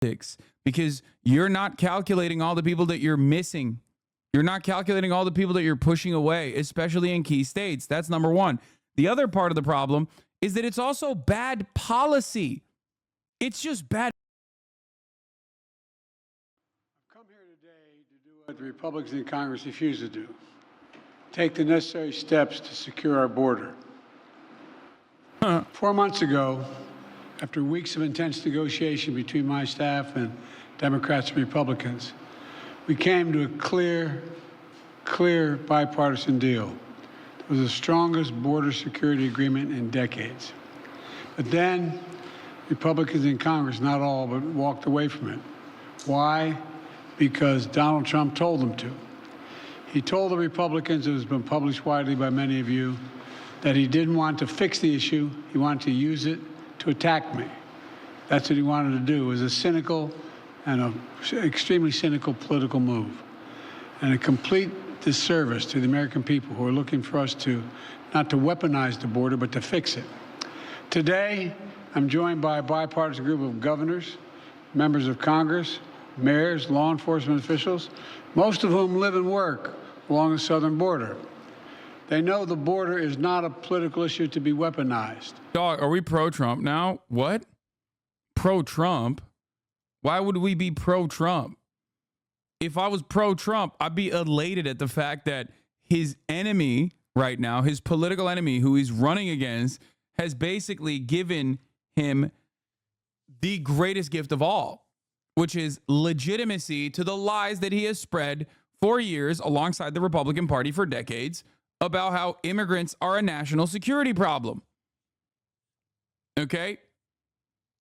because you're not calculating all the people that you're missing. You're not calculating all the people that you're pushing away, especially in key states. That's number one. The other part of the problem is that it's also bad policy. It's just bad. I've come here today to do what the Republicans in Congress refuse to do. Take the necessary steps to secure our border. 4 months ago, after weeks of intense negotiation between my staff and Democrats and Republicans, we came to a clear bipartisan deal. It was the strongest border security agreement in decades. But then, Republicans in Congress, not all, but walked away from it. Why? Because Donald Trump told them to. He told the Republicans, it has been published widely by many of you, that he didn't want to fix the issue. He wanted to use it to attack me. That's what he wanted to do. It was a cynical and an extremely cynical political move, and a complete disservice to the American people who are looking for us to not to weaponize the border, but to fix it. Today, I'm joined by a bipartisan group of governors, members of Congress, mayors, law enforcement officials, most of whom live and work along the southern border. They know the border is not a political issue to be weaponized. Dog, are we pro-Trump now? What? Pro-Trump? Why would we be pro-Trump? If I was pro-Trump, I'd be elated at the fact that his enemy right now, his political enemy who he's running against, has basically given him the greatest gift of all, which is legitimacy to the lies that he has spread for years alongside the Republican Party for decades about how immigrants are a national security problem. Okay?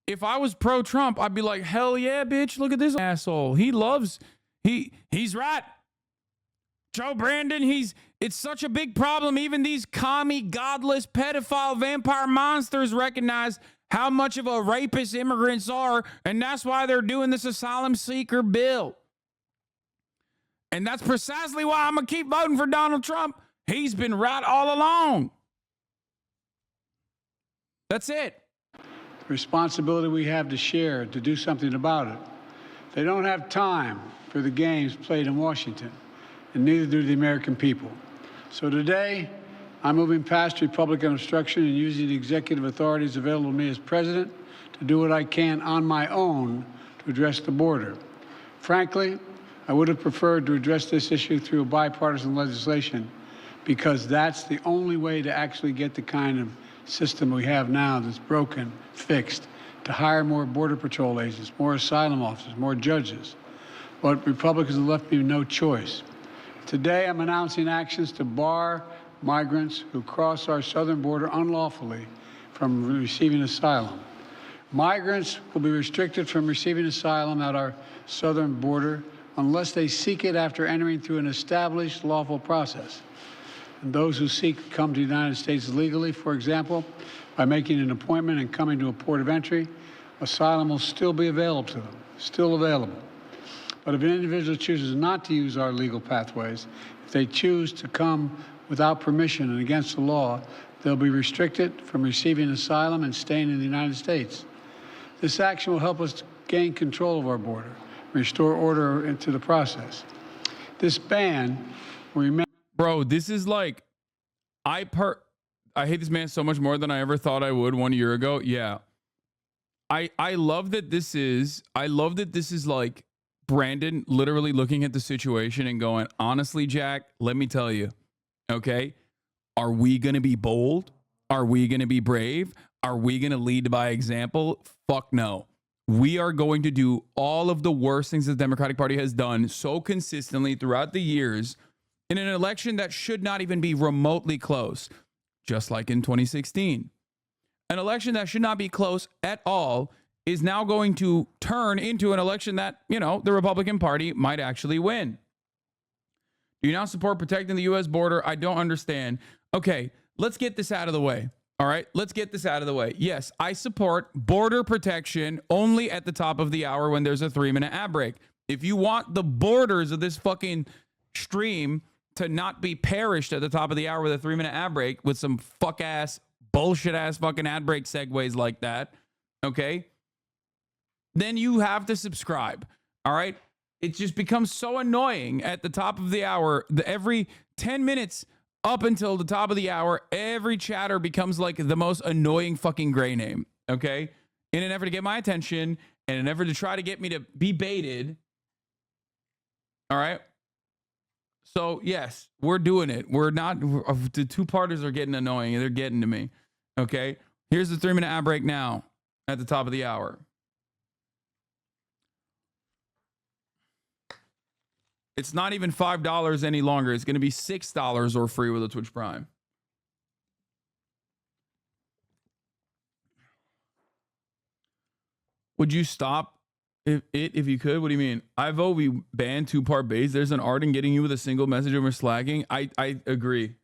If I was pro-Trump, I'd be like, hell yeah, bitch, look at this asshole. He's right. Joe Brandon, it's such a big problem. Even these commie, godless, pedophile, vampire monsters recognize how much of a rapist immigrants are, and that's why they're doing this asylum seeker bill. And that's precisely why I'm going to keep voting for Donald Trump. He's been right all along. That's it. The responsibility we have to share to do something about it. They don't have time for the games played in Washington, and neither do the American people. So today, I'm moving past Republican obstruction and using the executive authorities available to me as president to do what I can on my own to address the border. Frankly, I would have preferred to address this issue through a bipartisan legislation, because that's the only way to actually get the kind of system we have now that's broken, fixed, to hire more Border Patrol agents, more asylum officers, more judges. But Republicans have left me no choice. Today, I'm announcing actions to bar migrants who cross our southern border unlawfully from receiving asylum. Migrants will be restricted from receiving asylum at our southern border unless they seek it after entering through an established lawful process. And those who seek to come to the United States legally, for example, by making an appointment and coming to a port of entry, asylum will still be available to them, still available. But if an individual chooses not to use our legal pathways, if they choose to come without permission and against the law, they'll be restricted from receiving asylum and staying in the United States. This action will help us gain control of our border, restore order into the process. This ban will remain. Bro, this is like, I hate this man so much more than I ever thought I would 1 year ago. Yeah. I love that this is like Brandon literally looking at the situation and going, honestly, Jack, let me tell you, okay, are we going to be bold? Are we going to be brave? Are we going to lead by example? Fuck no. We are going to do all of the worst things the Democratic Party has done so consistently throughout the years in an election that should not even be remotely close, just like in 2016. An election that should not be close at all is now going to turn into an election that, the Republican Party might actually win. Do you now support protecting the U.S. border? I don't understand. Okay, let's get this out of the way. All right, let's get this out of the way. Yes, I support border protection only at the top of the hour when there's a 3-minute ad break. If you want the borders of this fucking stream to not be perished at the top of the hour with a 3-minute ad break with some bullshit ass fucking ad break segues like that, okay? then you have to subscribe. All right. It just becomes so annoying at the top of the hour. Every 10 minutes up until the top of the hour, every chatter becomes like the most annoying fucking gray name. Okay. In an effort to get my attention and an effort to try to get me to be baited. All right. So, yes, we're doing it. We're not, the two parters are getting annoying. They're getting to me. Okay. Here's the 3-minute ad break now at the top of the hour. It's not even $5 any longer. It's going to be $6 or free with a Twitch Prime. Would you stop if you could? What do you mean? I vote we ban 2-part base. There's an art in getting you with a single message over slacking. I agree.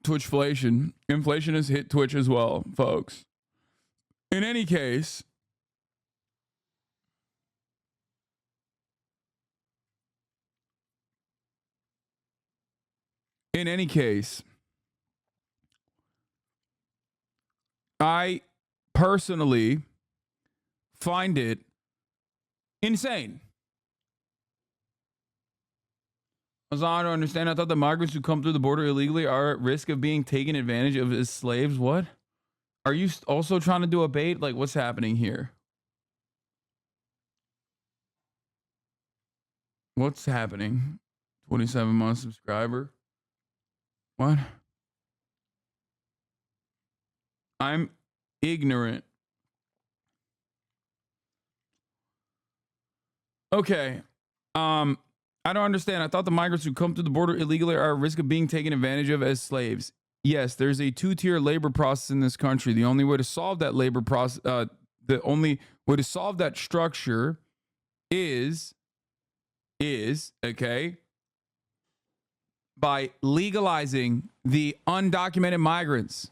Twitchflation. Inflation has hit Twitch as well, folks. In any case, I personally find it insane. Hasan, I don't understand. I thought the migrants who come through the border illegally are at risk of being taken advantage of as slaves. What? Are you also trying to do a bait? Like, what's happening here? What's happening? 27-month subscriber. What? I'm ignorant. Okay. I don't understand. I thought the migrants who come through the border illegally are at risk of being taken advantage of as slaves. Yes, there's a 2-tier labor process in this country. The only way to solve that labor process, the only way to solve that structure is okay, by legalizing the undocumented migrants.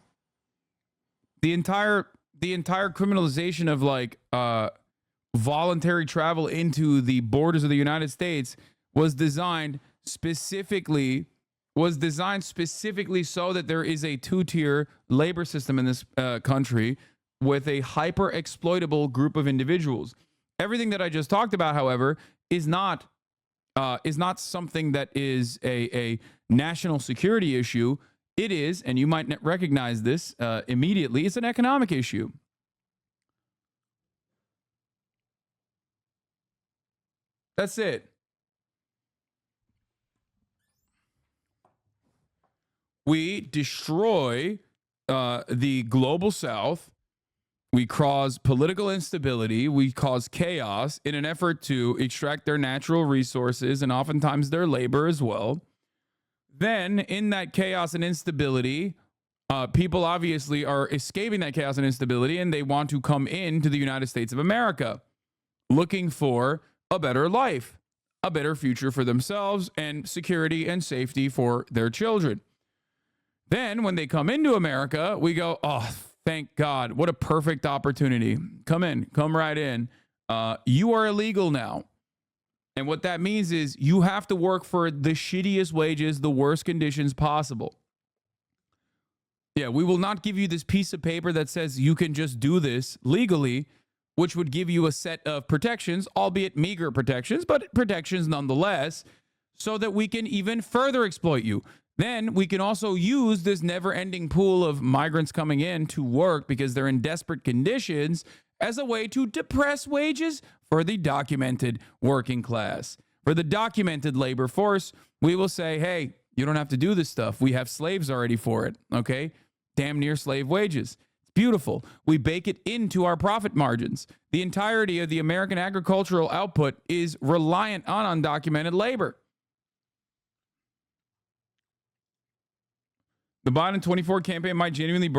The entire criminalization of like voluntary travel into the borders of the United States was designed specifically so that there is a 2-tier labor system in this country with a hyper exploitable group of individuals. Everything that I just talked about, however, is not something that is a national security issue. It is, and you might recognize this immediately, it's an economic issue. That's it. We destroy the global South. We cause political instability. We cause chaos in an effort to extract their natural resources and oftentimes their labor as well. Then, in that chaos and instability, people obviously are escaping that chaos and instability, and they want to come into the United States of America looking for a better life, a better future for themselves, and security and safety for their children. Then when they come into America, we go, oh, thank God. What a perfect opportunity. Come in, come right in. You are illegal now. And what that means is you have to work for the shittiest wages, the worst conditions possible. Yeah, we will not give you this piece of paper that says you can just do this legally, which would give you a set of protections, albeit meager protections, but protections nonetheless, so that we can even further exploit you. Then we can also use this never-ending pool of migrants coming in to work because they're in desperate conditions as a way to depress wages for the documented working class. For the documented labor force, we will say, hey, you don't have to do this stuff. We have slaves already for it, okay? Damn near slave wages. It's beautiful. We bake it into our profit margins. The entirety of the American agricultural output is reliant on undocumented labor. The Biden 24 campaign might genuinely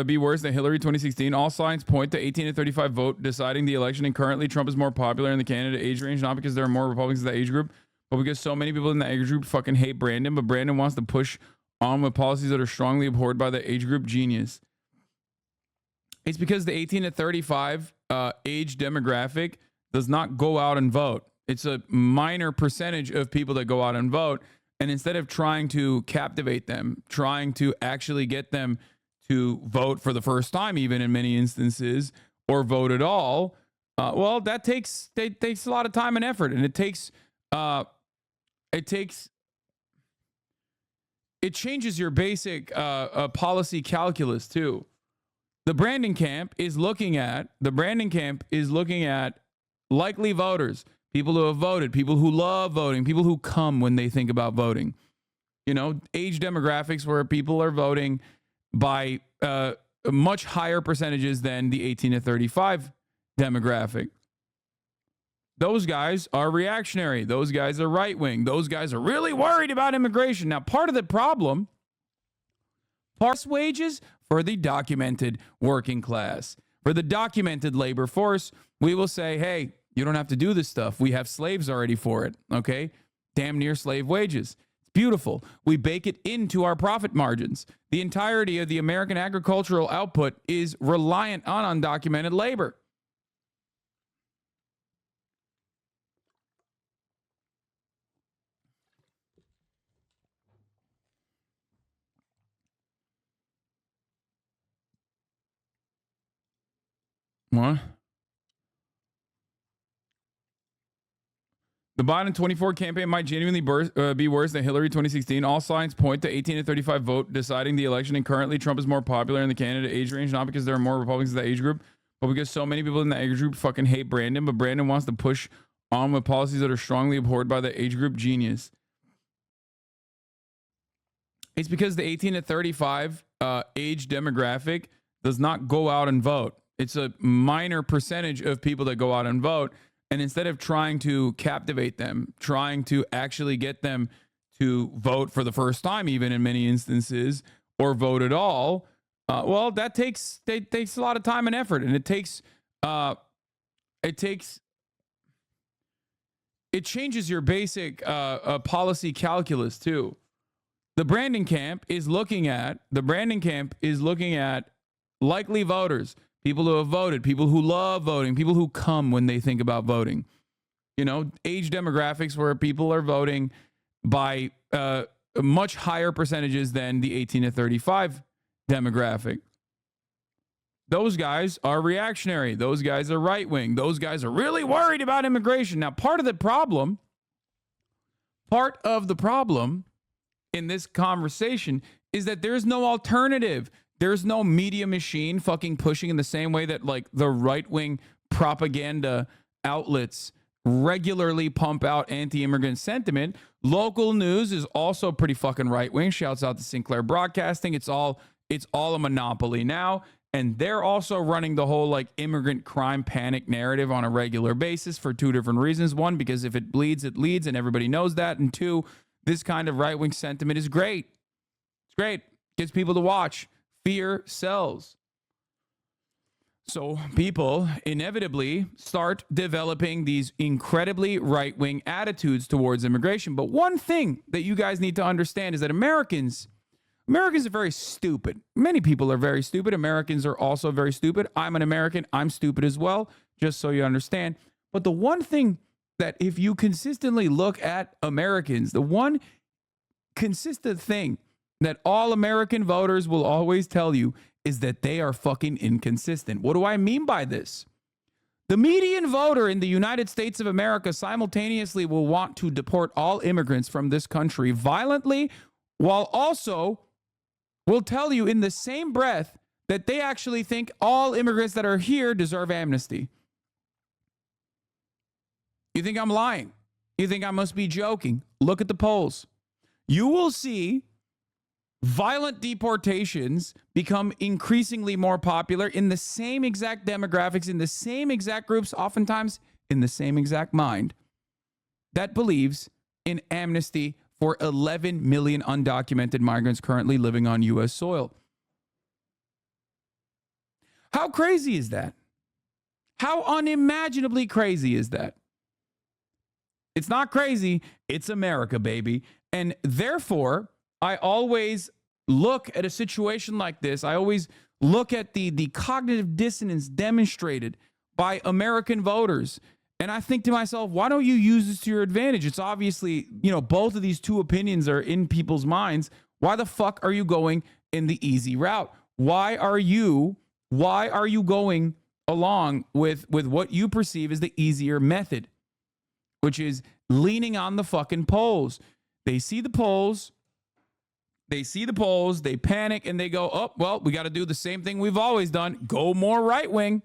be worse than Hillary 2016. All signs point to 18 to 35 vote deciding the election, and currently Trump is more popular in the candidate age range, not because there are more Republicans in that age group, but because so many people in that age group fucking hate Brandon, but Brandon wants to push on with policies that are strongly abhorred by the age group genius. It's because the 18 to 35 age demographic does not go out and vote. It's a minor percentage of people that go out and vote. And instead of trying to captivate them, trying to actually get them to vote for the first time, even in many instances, or vote at all, well, that takes a lot of time and effort, and it changes your basic policy calculus too. The branding camp is looking at likely voters, people who have voted, people who love voting, people who come when they think about voting. Age demographics where people are voting by much higher percentages than the 18 to 35 demographic. Those guys are reactionary. Those guys are right wing. Those guys are really worried about immigration. Now, part of the problem, wages for the documented working class. For the documented labor force, we will say, hey, you don't have to do this stuff. We have slaves already for it. Okay? Damn near slave wages. It's beautiful. We bake it into our profit margins. The entirety of the American agricultural output is reliant on undocumented labor. What? The Biden 24 campaign might genuinely be worse than Hillary 2016. All signs point to 18 to 35 vote deciding the election, and currently Trump is more popular in the candidate age range, not because there are more Republicans in that age group, but because so many people in that age group fucking hate Brandon, but Brandon wants to push on with policies that are strongly abhorred by the age group. Genius. It's because the 18 to 35 age demographic does not go out and vote. It's a minor percentage of people that go out and vote. And instead of trying to captivate them, trying to actually get them to vote for the first time, even in many instances, or vote at all, well, that takes a lot of time and effort, and it changes your basic policy calculus too. The branding camp is looking at likely voters, people who have voted, people who love voting, people who come when they think about voting. Age demographics where people are voting by much higher percentages than the 18 to 35 demographic. Those guys are reactionary. Those guys are right wing. Those guys are really worried about immigration. Now, part of the problem in this conversation is that there's no alternative. There's no media machine fucking pushing in the same way that like the right-wing propaganda outlets regularly pump out anti-immigrant sentiment. Local news is also pretty fucking right-wing. Shouts out to Sinclair Broadcasting. It's all a monopoly now. And they're also running the whole like immigrant crime panic narrative on a regular basis for two different reasons. One, because if it bleeds, it leads, and everybody knows that. And two, this kind of right-wing sentiment is great. It's great. Gets people to watch. Fear sells. So people inevitably start developing these incredibly right-wing attitudes towards immigration. But one thing that you guys need to understand is that Americans are very stupid. Many people are very stupid. Americans are also very stupid. I'm an American. I'm stupid as well, just so you understand. But the one thing that if you consistently look at Americans, the one consistent thing that all American voters will always tell you is that they are fucking inconsistent. What do I mean by this? The median voter in the United States of America simultaneously will want to deport all immigrants from this country violently, while also will tell you in the same breath that they actually think all immigrants that are here deserve amnesty. You think I'm lying? You think I must be joking? Look at the polls. You will see violent deportations become increasingly more popular in the same exact demographics, in the same exact groups, oftentimes in the same exact mind that believes in amnesty for 11 million undocumented migrants currently living on U.S. soil. How crazy is that? How unimaginably crazy is that? It's not crazy. It's America, baby. And therefore, I always look at a situation like this. I always look at the cognitive dissonance demonstrated by American voters. And I think to myself, why don't you use this to your advantage? It's obviously, both of these two opinions are in people's minds. Why the fuck are you going in the easy route? Why are you going along with what you perceive as the easier method, which is leaning on the fucking polls? They see the polls, they panic, and they go, oh, well, we got to do the same thing we've always done. Go more right wing.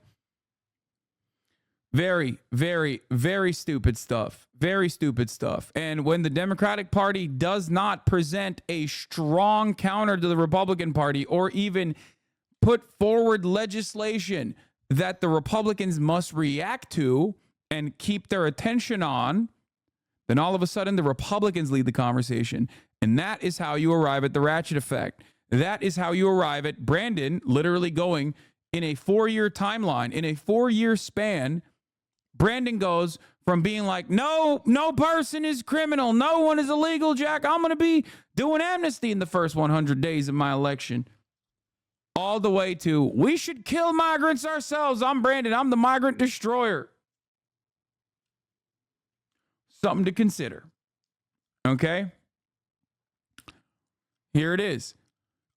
Very, very, very stupid stuff. Very stupid stuff. And when the Democratic Party does not present a strong counter to the Republican Party, or even put forward legislation that the Republicans must react to and keep their attention on, then all of a sudden the Republicans lead the conversation. And that is how you arrive at the ratchet effect. That is how you arrive at Brandon literally going in a 4-year timeline, in a 4-year span. Brandon goes from being like, no person is criminal, no one is illegal, Jack, I'm going to be doing amnesty in the first 100 days of my election, all the way to, we should kill migrants ourselves. I'm Brandon, I'm the migrant destroyer. Something to consider. Okay? Here it is.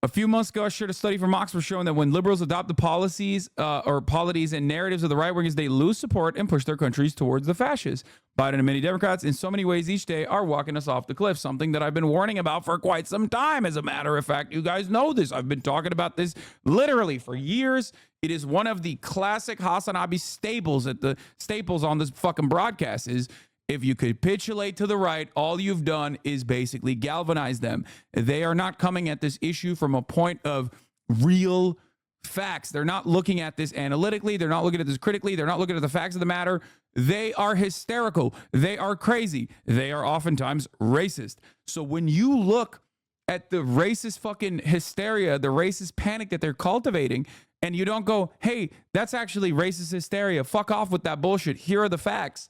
A few months ago, I shared a study from Oxford showing that when liberals adopt the policies or polities and narratives of the right wingers, they lose support and push their countries towards the fascists. Biden and many Democrats, in so many ways each day, are walking us off the cliff, something that I've been warning about for quite some time. As a matter of fact, you guys know this. I've been talking about this literally for years. It is one of the classic HasanAbi staples on this fucking broadcast is, if you capitulate to the right, all you've done is basically galvanize them. They are not coming at this issue from a point of real facts. They're not looking at this analytically. They're not looking at this critically. They're not looking at the facts of the matter. They are hysterical. They are crazy. They are oftentimes racist. So when you look at the racist fucking hysteria, the racist panic that they're cultivating, and you don't go, hey, that's actually racist hysteria. Fuck off with that bullshit. Here are the facts.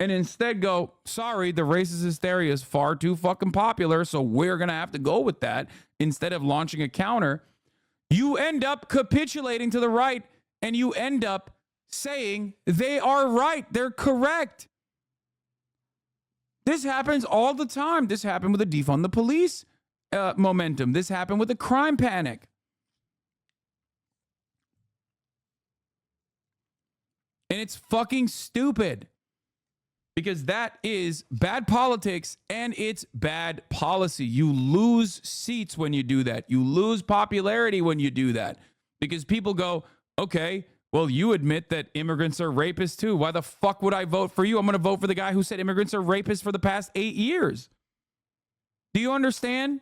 And instead go, sorry, the racist hysteria is far too fucking popular, so we're going to have to go with that instead of launching a counter. You end up capitulating to the right, and you end up saying they are right. They're correct. This happens all the time. This happened with the defund the police momentum. This happened with the crime panic. And it's fucking stupid. Because that is bad politics and it's bad policy. You lose seats when you do that. You lose popularity when you do that. Because people go, okay, well, you admit that immigrants are rapists too. Why the fuck would I vote for you? I'm going to vote for the guy who said immigrants are rapists for the past 8 years. Do you understand?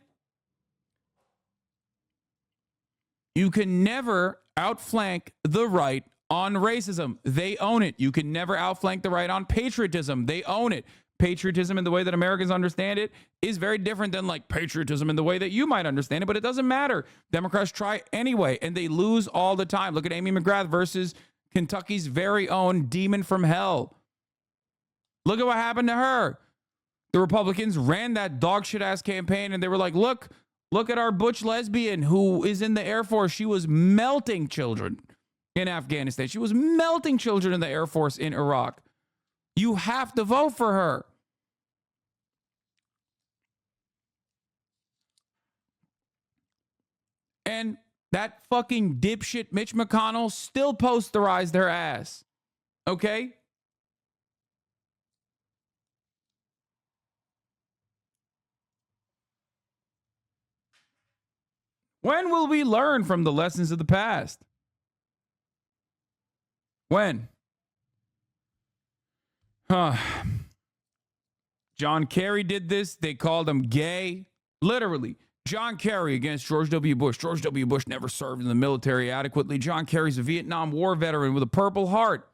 You can never outflank the right on racism. They own it. You can never outflank the right on patriotism. They own it. Patriotism in the way that Americans understand it is very different than like patriotism in the way that you might understand it, but it doesn't matter. Democrats try anyway, and they lose all the time. Look at Amy McGrath versus Kentucky's very own demon from hell. Look at what happened to her. The Republicans ran that dog shit ass campaign, and they were like, look at our butch lesbian who is in the Air Force. She was melting children in Afghanistan. She was melting children in the Air Force in Iraq. You have to vote for her. And that fucking dipshit Mitch McConnell still posterized her ass. Okay? When will we learn from the lessons of the past? When? John Kerry did this. They called him gay. Literally. John Kerry against George W. Bush. George W. Bush never served in the military adequately. John Kerry's a Vietnam War veteran with a Purple Heart.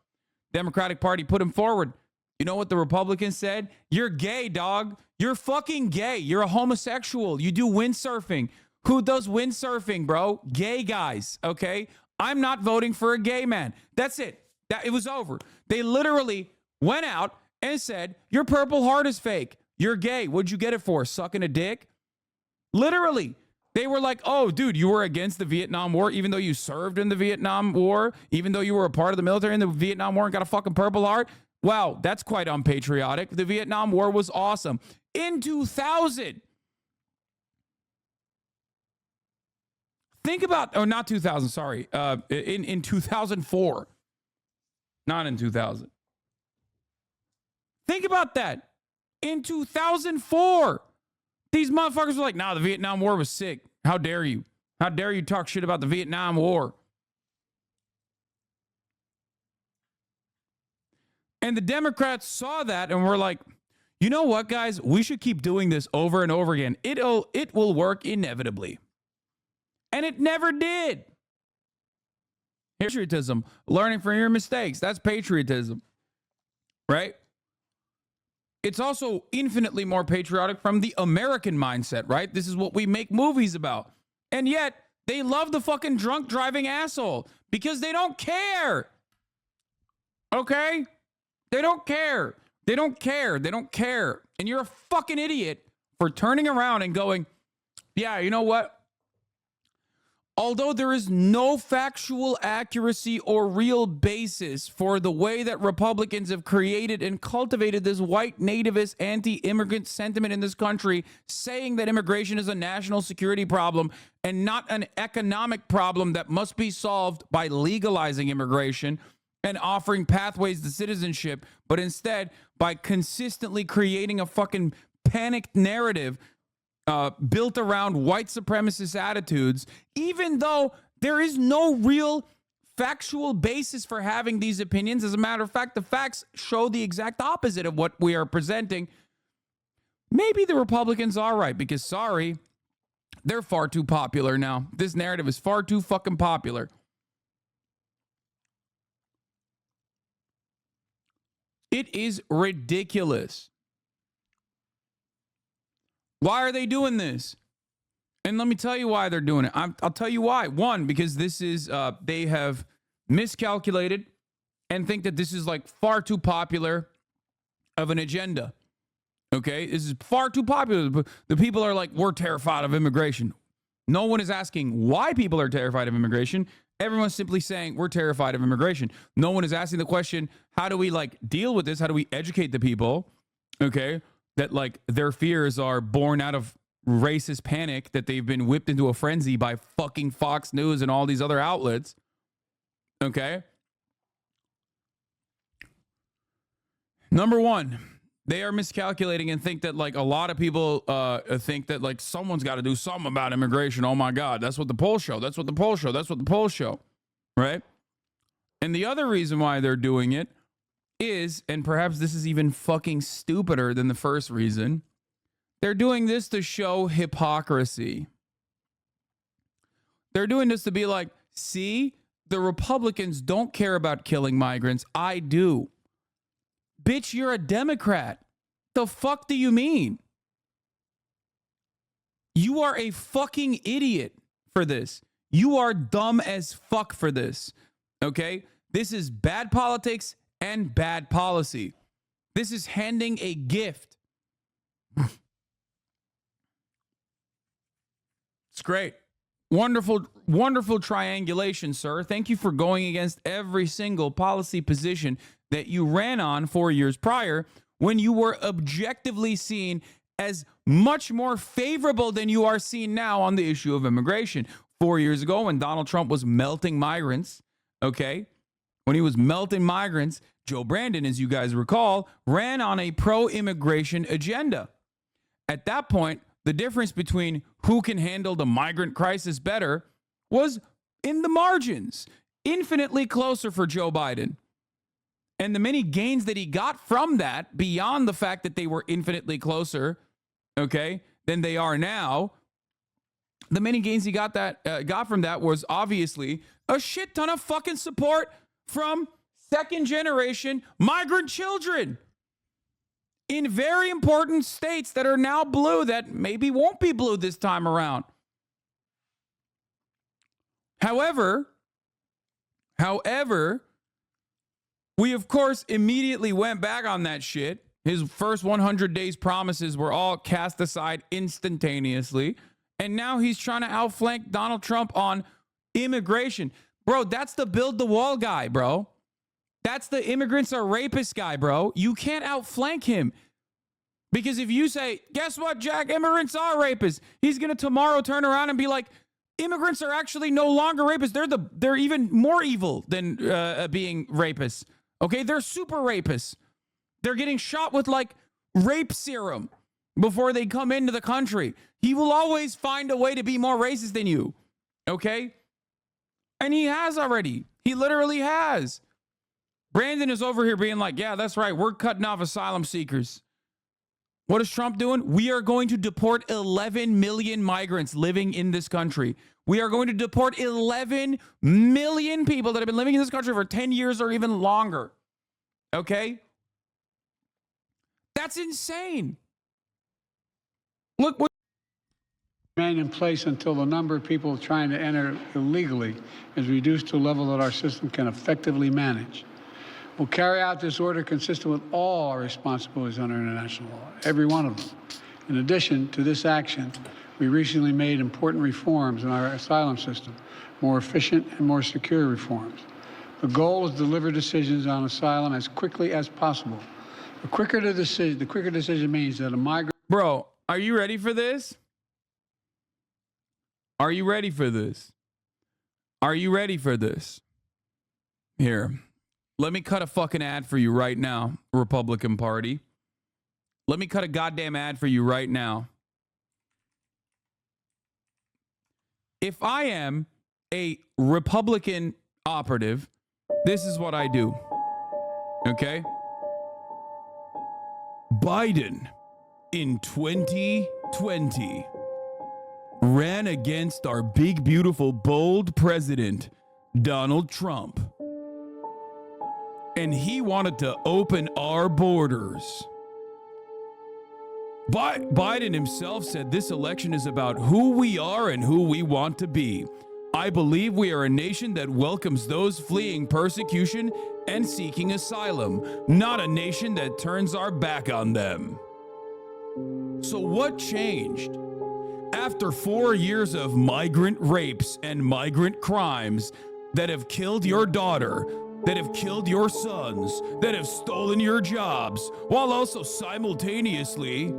Democratic Party put him forward. You know what the Republicans said? You're gay, dog. You're fucking gay. You're a homosexual. You do windsurfing. Who does windsurfing, bro? Gay guys, okay? I'm not voting for a gay man. That's it. It was over. They literally went out and said, your Purple Heart is fake. You're gay. What'd you get it for? Sucking a dick? Literally. They were like, oh, dude, you were against the Vietnam War, even though you served in the Vietnam War, even though you were a part of the military in the Vietnam War and got a fucking Purple Heart. Wow, that's quite unpatriotic. The Vietnam War was awesome. In 2000, Think about, oh, not 2000, sorry. In 2004. Not in 2000. Think about that. In 2004, these motherfuckers were like, nah, the Vietnam War was sick. How dare you? How dare you talk shit about the Vietnam War? And the Democrats saw that and were like, you know what, guys? We should keep doing this over and over again. It will work inevitably. And it never did. Patriotism, learning from your mistakes. That's patriotism, right? It's also infinitely more patriotic from the American mindset, right? This is what we make movies about. And yet, they love the fucking drunk driving asshole because they don't care. Okay? They don't care. They don't care. They don't care. And you're a fucking idiot for turning around and going, yeah, you know what? Although there is no factual accuracy or real basis for the way that Republicans have created and cultivated this white nativist anti-immigrant sentiment in this country, saying that immigration is a national security problem and not an economic problem that must be solved by legalizing immigration and offering pathways to citizenship, but instead by consistently creating a fucking panicked narrative built around white supremacist attitudes, even though there is no real factual basis for having these opinions. As a matter of fact, the facts show the exact opposite of what we are presenting. Maybe the Republicans are right because, sorry, they're far too popular now. This narrative is far too fucking popular. It is ridiculous. Why are they doing this? And let me tell you why they're doing it. I'll tell you why. One, because this is, they have miscalculated and think that this is like far too popular of an agenda. Okay? This is far too popular. The people are like, we're terrified of immigration. No one is asking why people are terrified of immigration. Everyone's simply saying we're terrified of immigration. No one is asking the question, how do we like deal with this? How do we educate the people? Okay? That like their fears are born out of racist panic that they've been whipped into a frenzy by fucking Fox News and all these other outlets. Okay. Number one, they are miscalculating and think that like a lot of people think that like someone's got to do something about immigration. Oh my God. That's what the polls show. That's what the polls show. That's what the polls show. Right. And the other reason why they're doing it is, and perhaps this is even fucking stupider than the first reason, they're doing this to show hypocrisy. They're doing this to be like, see, the Republicans don't care about killing migrants. I do. Bitch, you're a Democrat. The fuck do you mean? You are a fucking idiot for this. You are dumb as fuck for this. Okay? This is bad politics and bad policy. This is handing a gift. It's great. Wonderful, wonderful triangulation, sir. Thank you for going against every single policy position that you ran on 4 years prior when you were objectively seen as much more favorable than you are seen now on the issue of immigration. 4 years ago when Donald Trump was melting migrants, okay? When he was melting migrants, Joe Brandon, as you guys recall, ran on a pro-immigration agenda. At that point, the difference between who can handle the migrant crisis better was in the margins, infinitely closer for Joe Biden. And the many gains that he got from that, beyond the fact that they were infinitely closer, okay, than they are now, the many gains he got from that was obviously a shit ton of fucking support from second generation migrant children in very important states that are now blue that maybe won't be blue this time around. However, we of course immediately went back on that shit. His first 100 days promises were all cast aside instantaneously. And now he's trying to outflank Donald Trump on immigration. Bro, that's the build the wall guy, bro. That's the immigrants are rapists guy, bro. You can't outflank him. Because if you say, guess what, Jack, immigrants are rapists, he's going to tomorrow turn around and be like, Immigrants are actually no longer rapists. They're even more evil than being rapists. Okay, they're super rapists. They're getting shot with like rape serum before they come into the country. He will always find a way to be more racist than you. Okay? And he has already. He literally has. Brandon is over here being like, yeah, that's right. We're cutting off asylum seekers. What is Trump doing? We are going to deport 11 million migrants living in this country. We are going to deport 11 million people that have been living in this country for 10 years or even longer. Okay? That's insane. Look what remain in place until the number of people trying to enter illegally is reduced to a level that our system can effectively manage. We'll carry out this order consistent with all our responsibilities under international law, every one of them. In addition to this action, we recently made important reforms in our asylum system, more efficient and more secure reforms. The goal is to deliver decisions on asylum as quickly as possible. The quicker decision means that a migrant... Bro, are you ready for this? Are you ready for this? Are you ready for this? Here, let me cut a fucking ad for you right now, Republican Party. Let me cut a goddamn ad for you right now. If I am a Republican operative, this is what I do. Okay? Biden in 2020 ran against our big, beautiful, bold president, Donald Trump. And he wanted to open our borders. Biden himself said this election is about who we are and who we want to be. I believe we are a nation that welcomes those fleeing persecution and seeking asylum, not a nation that turns our back on them. So what changed? After 4 years of migrant rapes and migrant crimes that have killed your daughter, that have killed your sons, that have stolen your jobs, while also simultaneously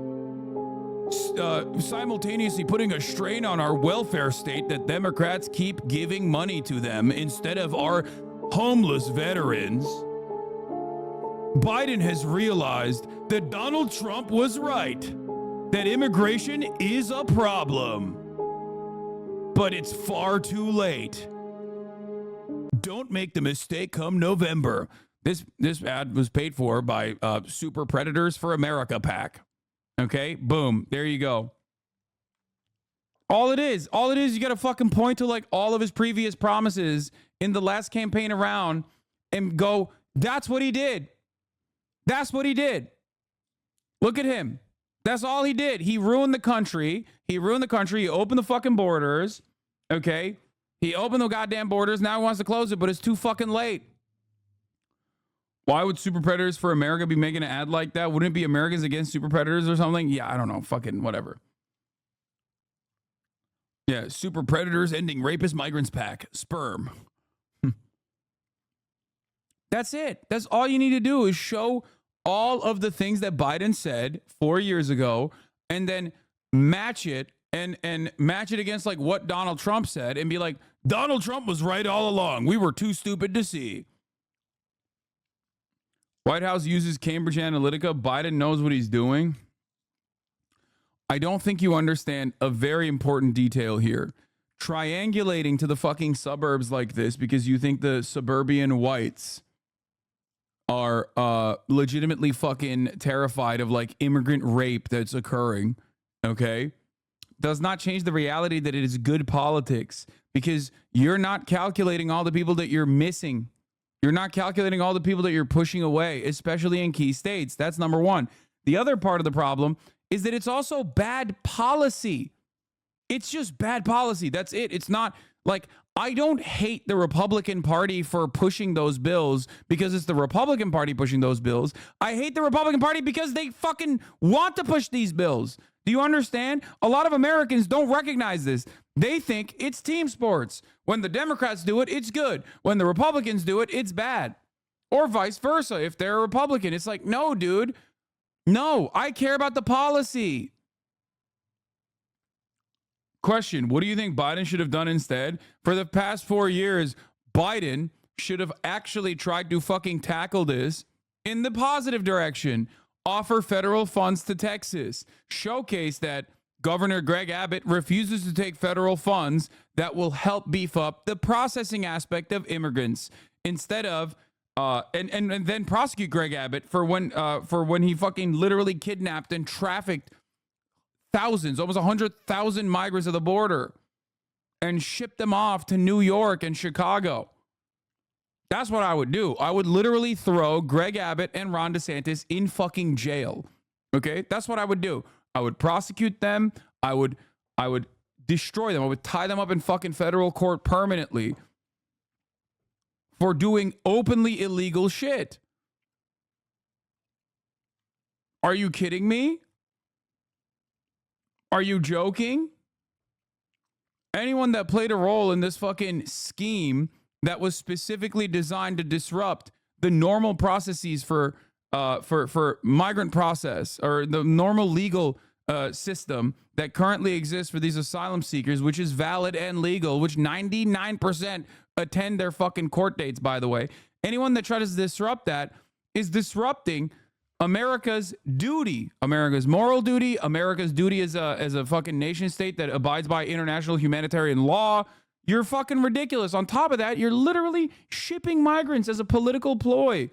putting a strain on our welfare state that Democrats keep giving money to them instead of our homeless veterans, Biden has realized that Donald Trump was right, that immigration is a problem, but it's far too late. Don't make the mistake come November. This ad was paid for by Super Predators for America PAC. Okay, boom, there you go. All it is, you got to fucking point to like all of his previous promises in the last campaign around and go, that's what he did. That's what he did. Look at him. That's all he did. He ruined the country. He opened the fucking borders. Okay. He opened the goddamn borders. Now he wants to close it, but it's too fucking late. Why would Super Predators for America be making an ad like that? Wouldn't it be Americans Against Super Predators or something? Yeah, I don't know. Fucking whatever. Yeah, Super Predators ending rapist migrants pack. Sperm. That's it. That's all you need to do is show all of the things that Biden said 4 years ago and then match it and match it against like what Donald Trump said and be like, Donald Trump was right all along. We were too stupid to see. White House uses Cambridge Analytica. Biden knows what he's doing. I don't think you understand a very important detail here. Triangulating to the fucking suburbs like this because you think the suburban whites are legitimately fucking terrified of like immigrant rape that's occurring, okay, does not change the reality that it is good politics because you're not calculating all the people that you're missing. You're not calculating all the people that you're pushing away, especially in key states. That's number one. The other part of the problem is that it's also bad policy. It's just bad policy. That's it. It's not like I don't hate the Republican Party for pushing those bills because it's the Republican Party pushing those bills. I hate the Republican Party because they fucking want to push these bills. Do you understand? A lot of Americans don't recognize this. They think it's team sports. When the Democrats do it, it's good. When the Republicans do it, it's bad. Or vice versa. If they're a Republican, it's like, no, dude. No, I care about the policy. Question, what do you think Biden should have done instead? For the past 4 years, Biden should have actually tried to fucking tackle this in the positive direction. Offer federal funds to Texas. Showcase that Governor Greg Abbott refuses to take federal funds that will help beef up the processing aspect of immigrants instead of and then prosecute Greg Abbott for when he fucking literally kidnapped and trafficked thousands, almost 100,000 migrants at the border and shipped them off to New York and Chicago. That's what I would do. I would literally throw Greg Abbott and Ron DeSantis in fucking jail. Okay? That's what I would do. I would prosecute them. I would destroy them. I would tie them up in fucking federal court permanently for doing openly illegal shit. Are you kidding me? Are you joking? Anyone that played a role in this fucking scheme that was specifically designed to disrupt the normal processes for migrant process or the normal legal system that currently exists for these asylum seekers, which is valid and legal, which 99% attend their fucking court dates, by the way. Anyone that tries to disrupt that is disrupting America's duty, America's moral duty, America's duty as a fucking nation state that abides by international humanitarian law. You're fucking ridiculous. On top of that, you're literally shipping migrants as a political ploy.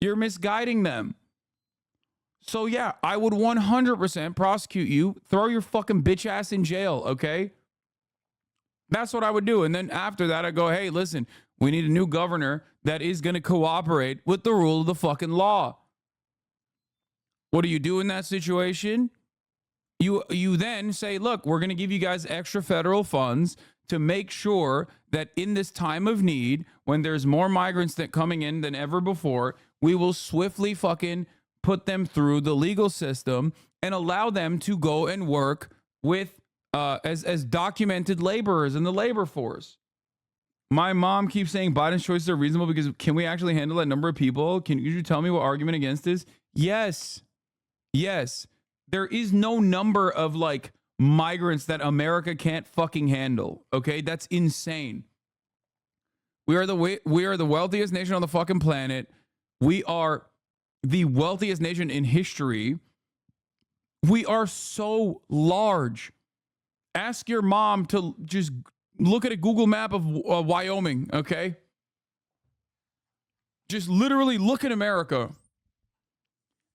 You're misguiding them. So yeah, I would 100% prosecute you, throw your fucking bitch ass in jail, okay? That's what I would do. And then after that, I go, hey, listen, we need a new governor that is going to cooperate with the rule of the fucking law. What do you do in that situation? You then say, look, we're going to give you guys extra federal funds to make sure that in this time of need, when there's more migrants that coming in than ever before, we will swiftly fucking put them through the legal system and allow them to go and work with as documented laborers in the labor force. My mom keeps saying Biden's choices are reasonable because can we actually handle that number of people? Can you tell me what argument against is? Yes. Yes. There is no number of like migrants that America can't fucking handle. Okay? That's insane. We are the wealthiest nation on the fucking planet. We are the wealthiest nation in history. We are so large. Ask your mom to just look at a Google map of Wyoming, okay? Just literally look at America.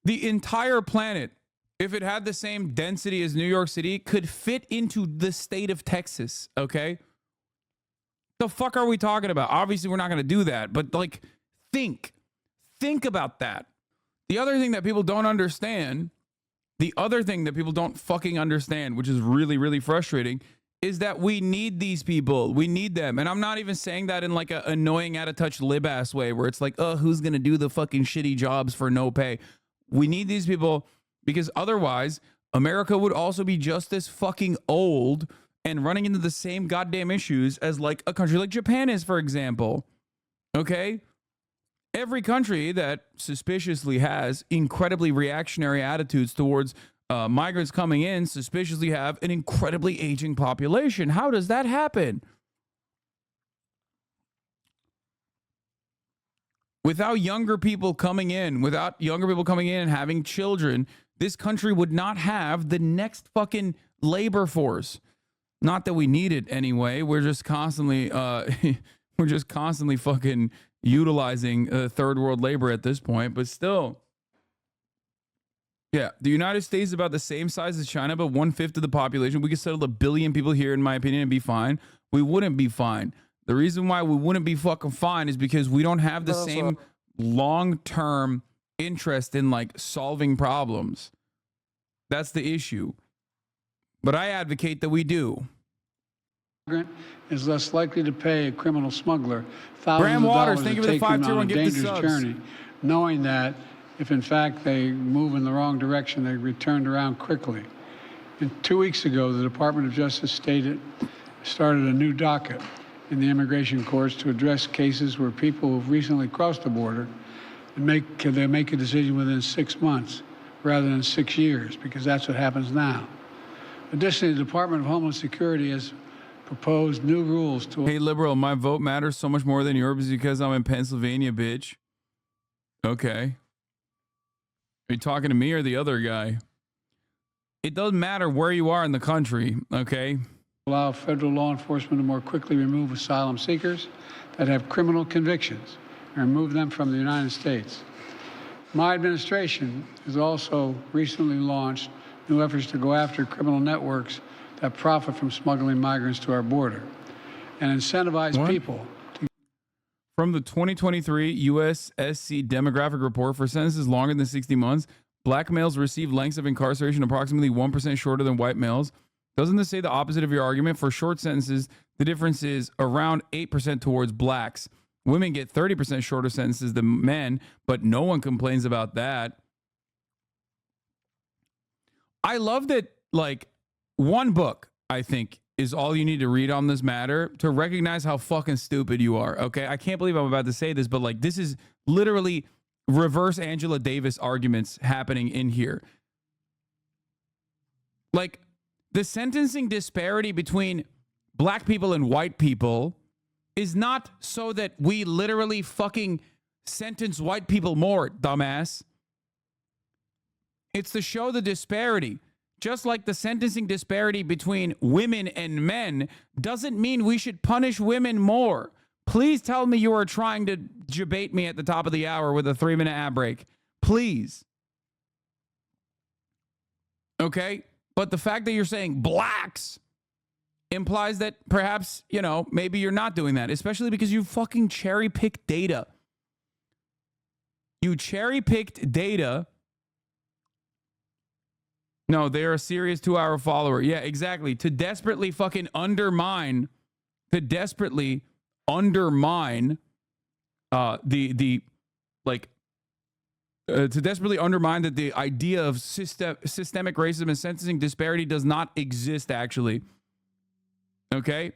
The entire planet, if it had the same density as New York City, could fit into the state of Texas, okay? The fuck are we talking about? Obviously, we're not going to do that, but like, think about that. The other thing that people don't understand, which is really, really frustrating, is that we need these people. We need them. And I'm not even saying that in like an annoying, out of touch, lib ass way where it's like, oh, who's going to do the fucking shitty jobs for no pay? We need these people because otherwise America would also be just as fucking old and running into the same goddamn issues as like a country like Japan is, for example. Okay? Every country that suspiciously has incredibly reactionary attitudes towards migrants coming in suspiciously have an incredibly aging population. How does that happen? Without younger people coming in and having children, this country would not have the next fucking labor force. Not that we need it anyway. We're just constantly fucking utilizing third world labor at this point, but still. Yeah, the United States is about the same size as China, but 1/5 of the population. We could settle 1 billion people here, in my opinion, and be fine. We wouldn't be fine. The reason why we wouldn't be fucking fine is because we don't have the same long-term interest in like solving problems. That's the issue. But I advocate that we do. Is less likely to pay a criminal smuggler Graham thousands of Waters, dollars thank to you for the take them 5-2 on a and give the dangerous subs. journey, knowing that if in fact they move in the wrong direction, they get turned around quickly. And 2 weeks ago, the Department of Justice started a new docket in the immigration courts to address cases where people who've recently crossed the border and they make a decision within 6 months rather than 6 years, because that's what happens now. Additionally, the Department of Homeland Security has proposed new rules to... Hey, liberal, my vote matters so much more than yours because I'm in Pennsylvania, bitch. Okay. Are you talking to me or the other guy? It doesn't matter where you are in the country, okay? Allow federal law enforcement to more quickly remove asylum seekers that have criminal convictions and remove them from the United States. My administration has also recently launched new efforts to go after criminal networks that profit from smuggling migrants to our border and incentivize people to... From the 2023 USSC demographic report, for sentences longer than 60 months, black males receive lengths of incarceration approximately 1% shorter than white males. Doesn't this say the opposite of your argument? For short sentences, the difference is around 8% towards blacks. Women get 30% shorter sentences than men, but no one complains about that. I love that, like, one book, I think, is all you need to read on this matter to recognize how fucking stupid you are, okay? I can't believe I'm about to say this, but, like, this is literally reverse Angela Davis arguments happening in here. Like, the sentencing disparity between black people and white people is not so that we literally fucking sentence white people more, dumbass. It's to show the disparity. Just like the sentencing disparity between women and men doesn't mean we should punish women more. Please tell me you are trying to debate me at the top of the hour with a 3-minute ad break. Please. Okay? But the fact that you're saying blacks implies that perhaps, you know, maybe you're not doing that, especially because you fucking cherry-picked data. You cherry-picked data. No, they're a serious 2-hour follower. Yeah, exactly. To desperately fucking undermine, to desperately undermine that the idea of systemic racism and sentencing disparity does not exist, actually. Okay?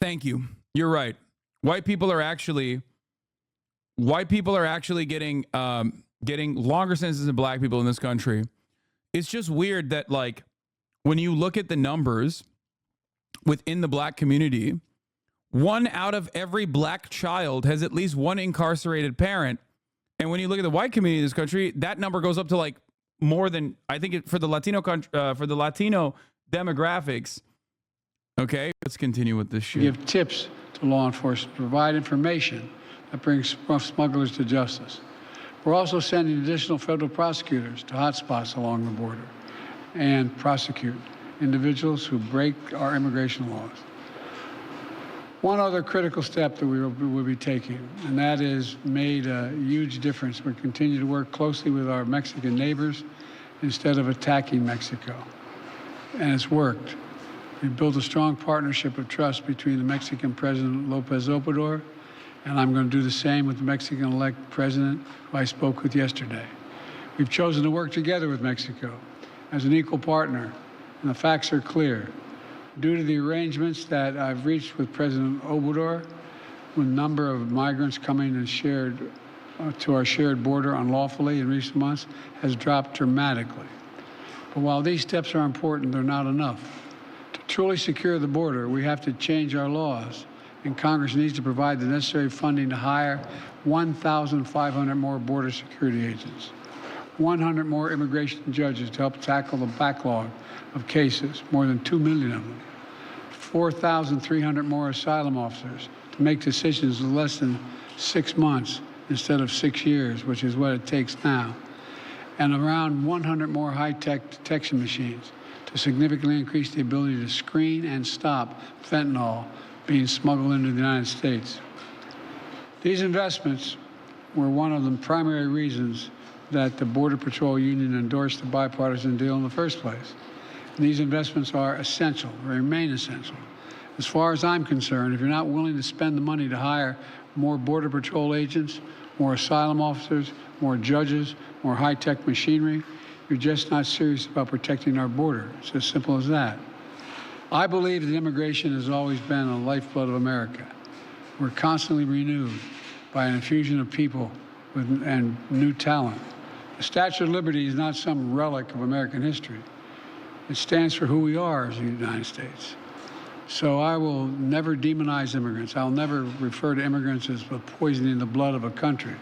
Thank you. You're right. White people are actually getting longer sentences than black people in this country. It's just weird that, like, when you look at the numbers within the black community, 1 out of every black child has at least one incarcerated parent. And when you look at the white community in this country, that number goes up to, like, more than, I think, for the Latino demographics. Okay, let's continue with this shit. Give tips to law enforcement, provide information that brings smugglers to justice. We're also sending additional federal prosecutors to hotspots along the border and prosecute individuals who break our immigration laws. One other critical step that we will be taking, and that has made a huge difference. We continue to work closely with our Mexican neighbors instead of attacking Mexico. And it's worked. We've built a strong partnership of trust between the Mexican President Lopez Obrador, and I'm going to do the same with the Mexican-elect president who I spoke with yesterday. We've chosen to work together with Mexico as an equal partner, and the facts are clear. Due to the arrangements that I've reached with President Obrador, the number of migrants coming and to our shared border unlawfully in recent months has dropped dramatically. But while these steps are important, they're not enough. To truly secure the border, we have to change our laws, and Congress needs to provide the necessary funding to hire 1,500 more border security agents, 100 more immigration judges to help tackle the backlog of cases, more than 2 million of them, 4,300 more asylum officers to make decisions in less than 6 months instead of 6 years, which is what it takes now, and around 100 more high-tech detection machines to significantly increase the ability to screen and stop fentanyl being smuggled into the United States. These investments were one of the primary reasons that the Border Patrol Union endorsed the bipartisan deal in the first place. And these investments are essential, remain essential. As far as I'm concerned, if you're not willing to spend the money to hire more Border Patrol agents, more asylum officers, more judges, more high-tech machinery, you're just not serious about protecting our border. It's as simple as that. I believe that immigration has always been a lifeblood of America. We're constantly renewed by an infusion of people and new talent. The Statue of Liberty is not some relic of American history. It stands for who we are as the United States. So I will never demonize immigrants. I'll never refer to immigrants as poisoning the blood of a country.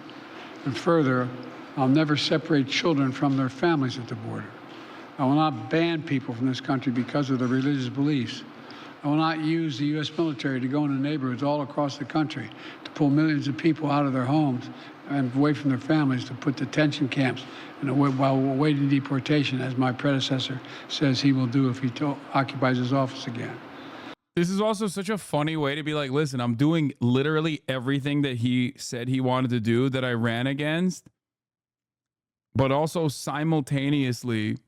And further, I'll never separate children from their families at the border. I will not ban people from this country because of their religious beliefs. I will not use the U.S. military to go into neighborhoods all across the country to pull millions of people out of their homes and away from their families to put detention camps while awaiting deportation, as my predecessor says he will do if he occupies his office again. This is also such a funny way to be like, listen, I'm doing literally everything that he said he wanted to do that I ran against, but also simultaneously,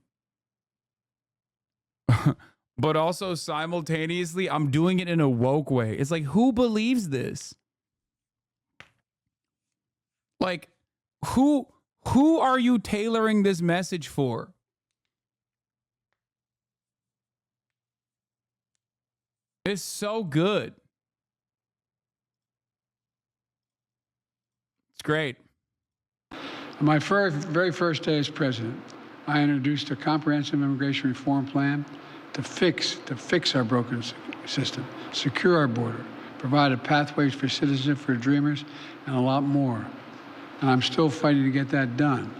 I'm doing it in a woke way. It's like, who believes this? Like, who are you tailoring this message for? It's so good. It's great. On my very first day as president, I introduced a comprehensive immigration reform plan to fix our broken system, secure our border, provide pathways for citizenship for dreamers, and a lot more. And I'm still fighting to get that done.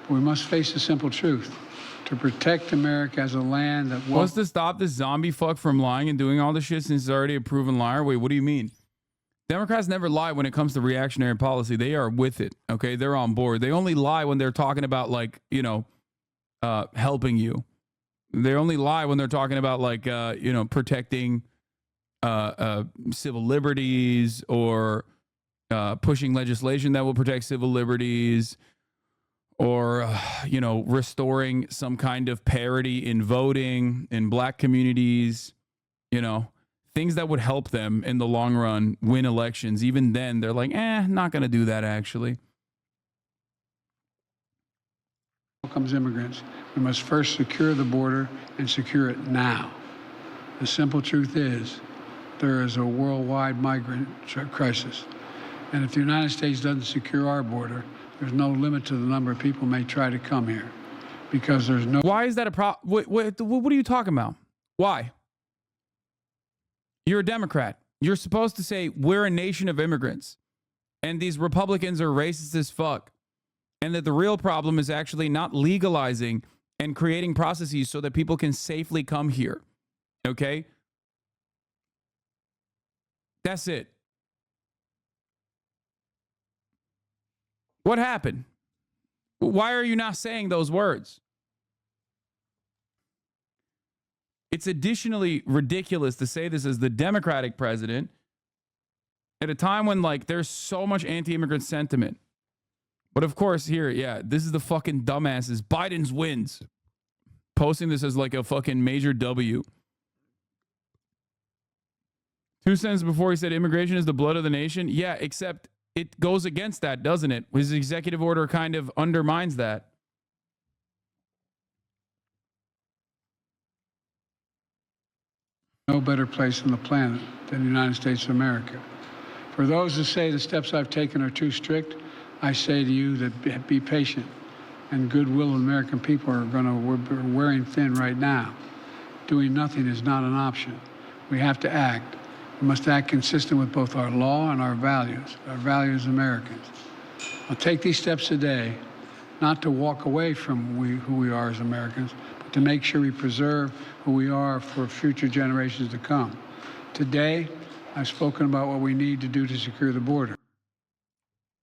But we must face the simple truth. To protect America as a land that wants to stop this zombie fuck from lying and doing all this shit since he's already a proven liar. Wait, what do you mean? Democrats never lie when it comes to reactionary policy. They are with it. Okay, they're on board. They only lie when they're talking about, like, helping you. They only lie when they're talking about, like, protecting civil liberties or pushing legislation that will protect civil liberties, or, restoring some kind of parity in voting in black communities, things that would help them in the long run win elections. Even then, they're like, not going to do that, actually. Welcomes immigrants. We must first secure the border and secure it now. The simple truth is there is a worldwide migrant crisis. And if the United States doesn't secure our border, there's no limit to the number of people may try to come here, because there's no. Why is that a problem? What are you talking about? Why? You're a Democrat. You're supposed to say we're a nation of immigrants, and these Republicans are racist as fuck, and that the real problem is actually not legalizing and creating processes so that people can safely come here. Okay? That's it. What happened? Why are you not saying those words? It's additionally ridiculous to say this as the Democratic president at a time when, like, there's so much anti-immigrant sentiment. But of course, here, this is the fucking dumbasses. Biden's wins. Posting this as like a fucking major W. 2 sentences before he said immigration is the blood of the nation. Yeah, except it goes against that, doesn't it? His executive order kind of undermines that. No better place on the planet than the United States of America. For those who say the steps I've taken are too strict, I say to you that be patient, and goodwill of American people are wearing thin right now. Doing nothing is not an option. We have to act. We must act consistent with both our law and our values as Americans. I'll take these steps today, not to walk away from who we are as Americans, but to make sure we preserve who we are for future generations to come. Today, I've spoken about what we need to do to secure the border.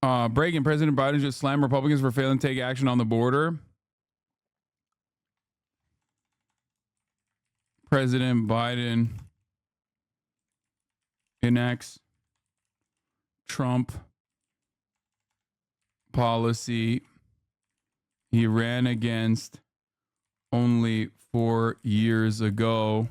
President Biden just slammed Republicans for failing to take action on the border. President Biden enacts Trump policy he ran against only 4 years ago.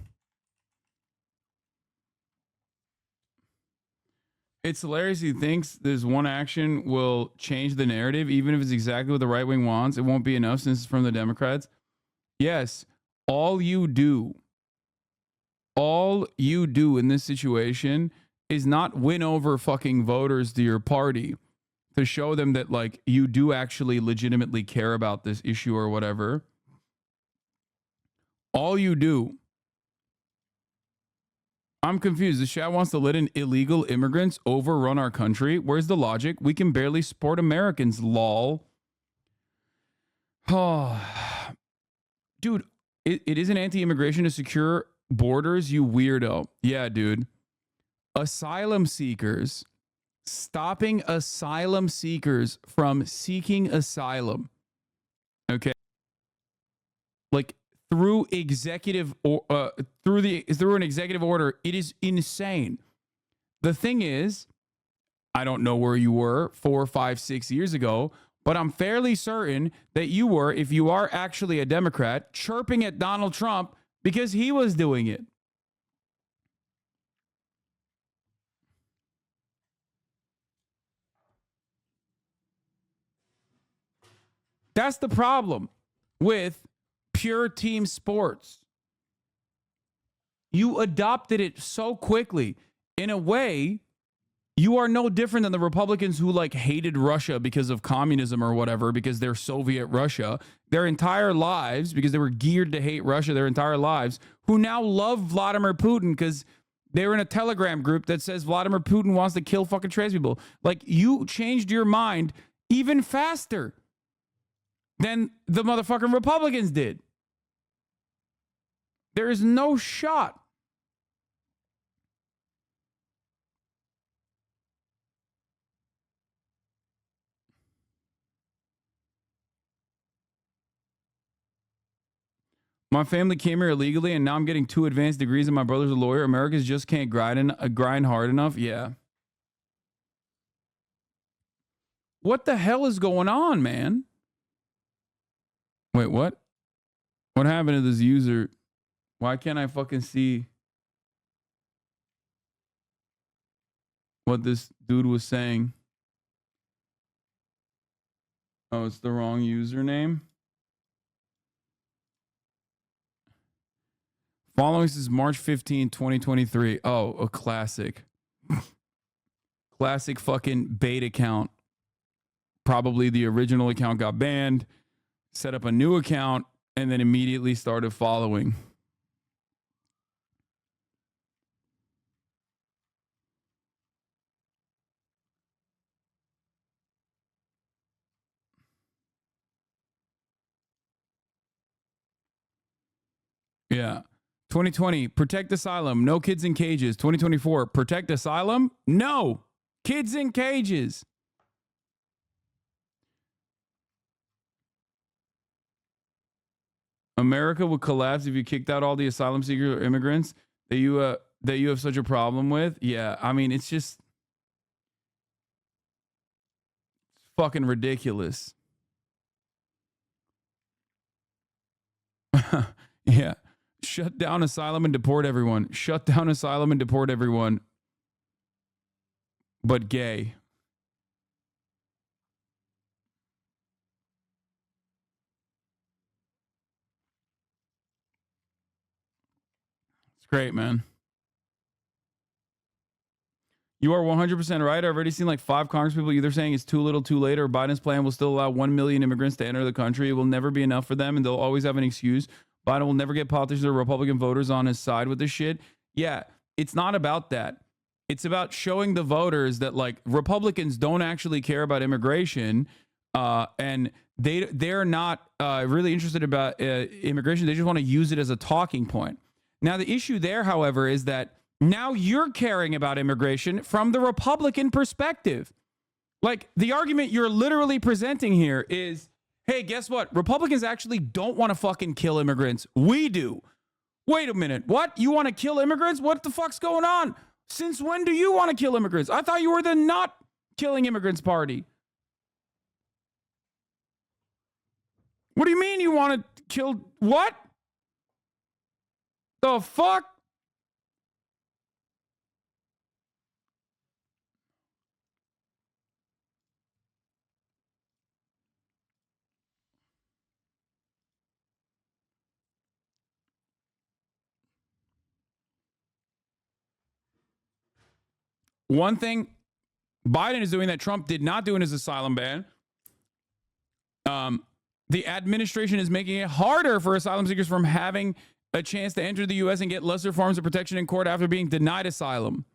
It's hilarious. He thinks this one action will change the narrative, even if it's exactly what the right wing wants. It won't be enough since it's from the Democrats. Yes, all you do in this situation is not win over fucking voters to your party to show them that like you do actually legitimately care about this issue or whatever, all you do, I'm confused. The chat wants to let in illegal immigrants overrun our country. Where's the logic? We can barely support Americans, lol. Oh, dude, it is an anti-immigration to secure borders, you weirdo. Yeah, dude. Asylum seekers, stopping asylum seekers from seeking asylum. Okay. Like through executive or through an executive order, it is insane. The thing is, I don't know where you were 4, 5, 6 years ago, but I'm fairly certain that you were, if you are actually a Democrat, chirping at Donald Trump because he was doing it. That's the problem with pure team sports. You adopted it so quickly. In a way, you are no different than the Republicans who like hated Russia because of communism or whatever, because they're Soviet Russia their entire lives, because they were geared to hate Russia their entire lives, who now love Vladimir Putin because they're in a Telegram group that says Vladimir Putin wants to kill fucking trans people. Like, you changed your mind even faster than the motherfucking Republicans did. There is no shot. My family came here illegally, and now I'm getting 2 advanced degrees, and my brother's a lawyer. Americans just can't grind hard enough. Yeah. What the hell is going on, man? Wait, what? What happened to this user? Why can't I fucking see what this dude was saying? Oh, it's the wrong username. Following this is March 15, 2023. Oh, a classic. Classic fucking bait account. Probably the original account got banned, set up a new account, and then immediately started following. Yeah. 2020, protect asylum. No kids in cages. 2024, protect asylum. No kids in cages. America would collapse if you kicked out all the asylum seekers or immigrants that you have such a problem with. Yeah, I mean, it's just fucking ridiculous. Yeah. Shut down asylum and deport everyone. Shut down asylum and deport everyone. But gay. It's great, man. You are 100% right. I've already seen like 5 congresspeople either saying it's too little, too late, or Biden's plan will still allow 1 million immigrants to enter the country. It will never be enough for them, and they'll always have an excuse. Biden will never get politicians or Republican voters on his side with this shit. Yeah, it's not about that. It's about showing the voters that like Republicans don't actually care about immigration, and they're not really interested about immigration. They just want to use it as a talking point. Now, the issue there, however, is that now you're caring about immigration from the Republican perspective. Like, the argument you're literally presenting here is, hey, guess what? Republicans actually don't want to fucking kill immigrants. We do. Wait a minute. What? You want to kill immigrants? What the fuck's going on? Since when do you want to kill immigrants? I thought you were the not killing immigrants party. What do you mean you want to kill what? The fuck? One thing Biden is doing that Trump did not do in his asylum ban. The administration is making it harder for asylum seekers from having a chance to enter the U.S. and get lesser forms of protection in court after being denied asylum.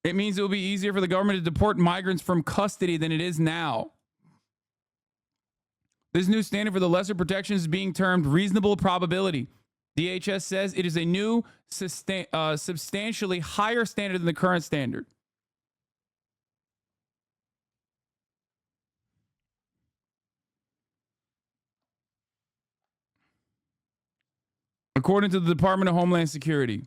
It means it will be easier for the government to deport migrants from custody than it is now. This new standard for the lesser protections is being termed reasonable probability. DHS says it is a new, substantially higher standard than the current standard. According to the Department of Homeland Security.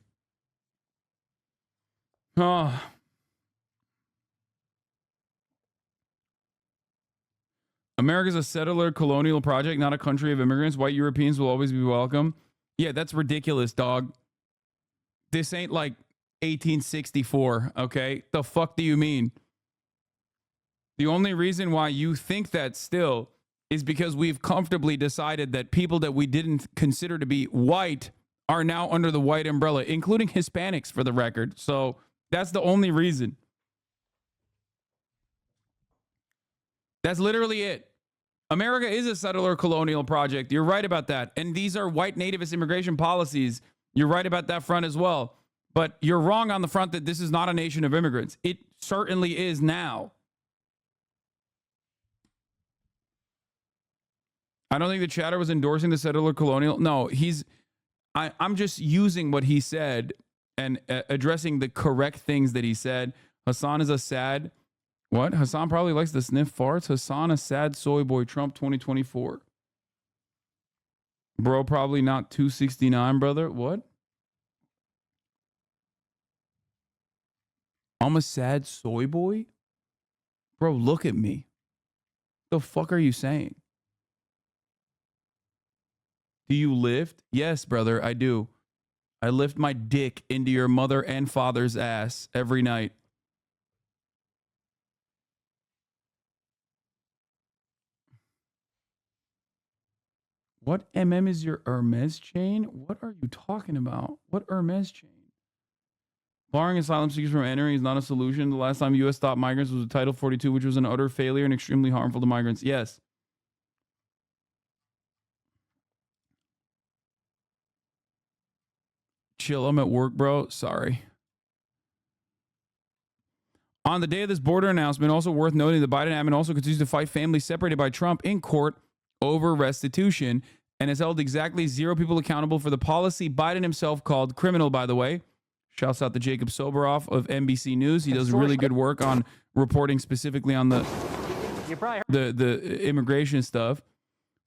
America's a settler colonial project, not a country of immigrants. White Europeans will always be welcome. Yeah, that's ridiculous, dog. This ain't like 1864, okay? The fuck do you mean? The only reason why you think that still is because we've comfortably decided that people that we didn't consider to be white are now under the white umbrella, including Hispanics, for the record. So that's the only reason. That's literally it. America is a settler colonial project. You're right about that. And these are white nativist immigration policies. You're right about that front as well. But you're wrong on the front that this is not a nation of immigrants. It certainly is now. I don't think the chatter was endorsing the settler colonial. No, I'm just using what he said and addressing the correct things that he said. Hasan is a sad... What? Hasan probably likes to sniff farts. Hasan, a sad soy boy. Trump 2024. Bro, probably not 269, brother. What? I'm a sad soy boy? Bro, look at me. The fuck are you saying? Do you lift? Yes, brother, I do. I lift my dick into your mother and father's ass every night. What MM is your Hermes chain? What are you talking about? What Hermes chain? Barring asylum seekers from entering is not a solution. The last time U.S. stopped migrants was with Title 42, which was an utter failure and extremely harmful to migrants. Yes. Chill, I'm at work, bro. Sorry. On the day of this border announcement, also worth noting, the Biden admin also continues to fight families separated by Trump in court over restitution and has held exactly 0 people accountable for the policy Biden himself called criminal, by the way. Shouts out to Jacob Soboroff of NBC News. He does really good work on reporting specifically on the immigration stuff.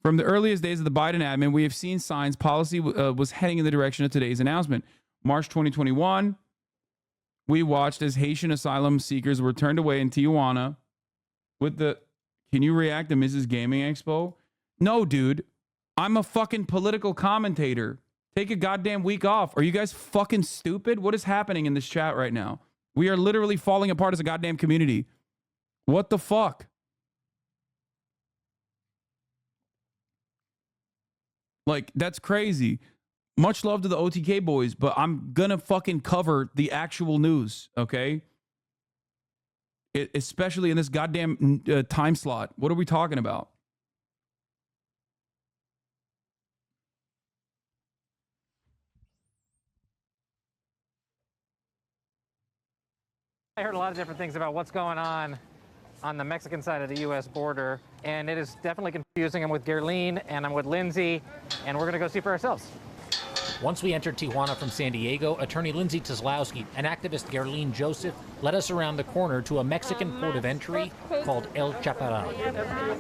From the earliest days of the Biden admin, we have seen signs policy was heading in the direction of today's announcement. March 2021, we watched as Haitian asylum seekers were turned away in Tijuana with the... Can you react to Mrs. Gaming Expo? No, dude. I'm a fucking political commentator. Take a goddamn week off. Are you guys fucking stupid? What is happening in this chat right now? We are literally falling apart as a goddamn community. What the fuck? Like, that's crazy. Much love to the OTK boys, but I'm gonna fucking cover the actual news, okay? Especially in this goddamn time slot. What are we talking about? I heard a lot of different things about what's going on the Mexican side of the U.S. border, and it is definitely confusing. I'm with Gerline, and I'm with Lindsay, and we're going to go see for ourselves. Once we entered Tijuana from San Diego, attorney Lindsay Tzlowski and activist Gerline Joseph led us around the corner to a Mexican port of entry called El Chaparral.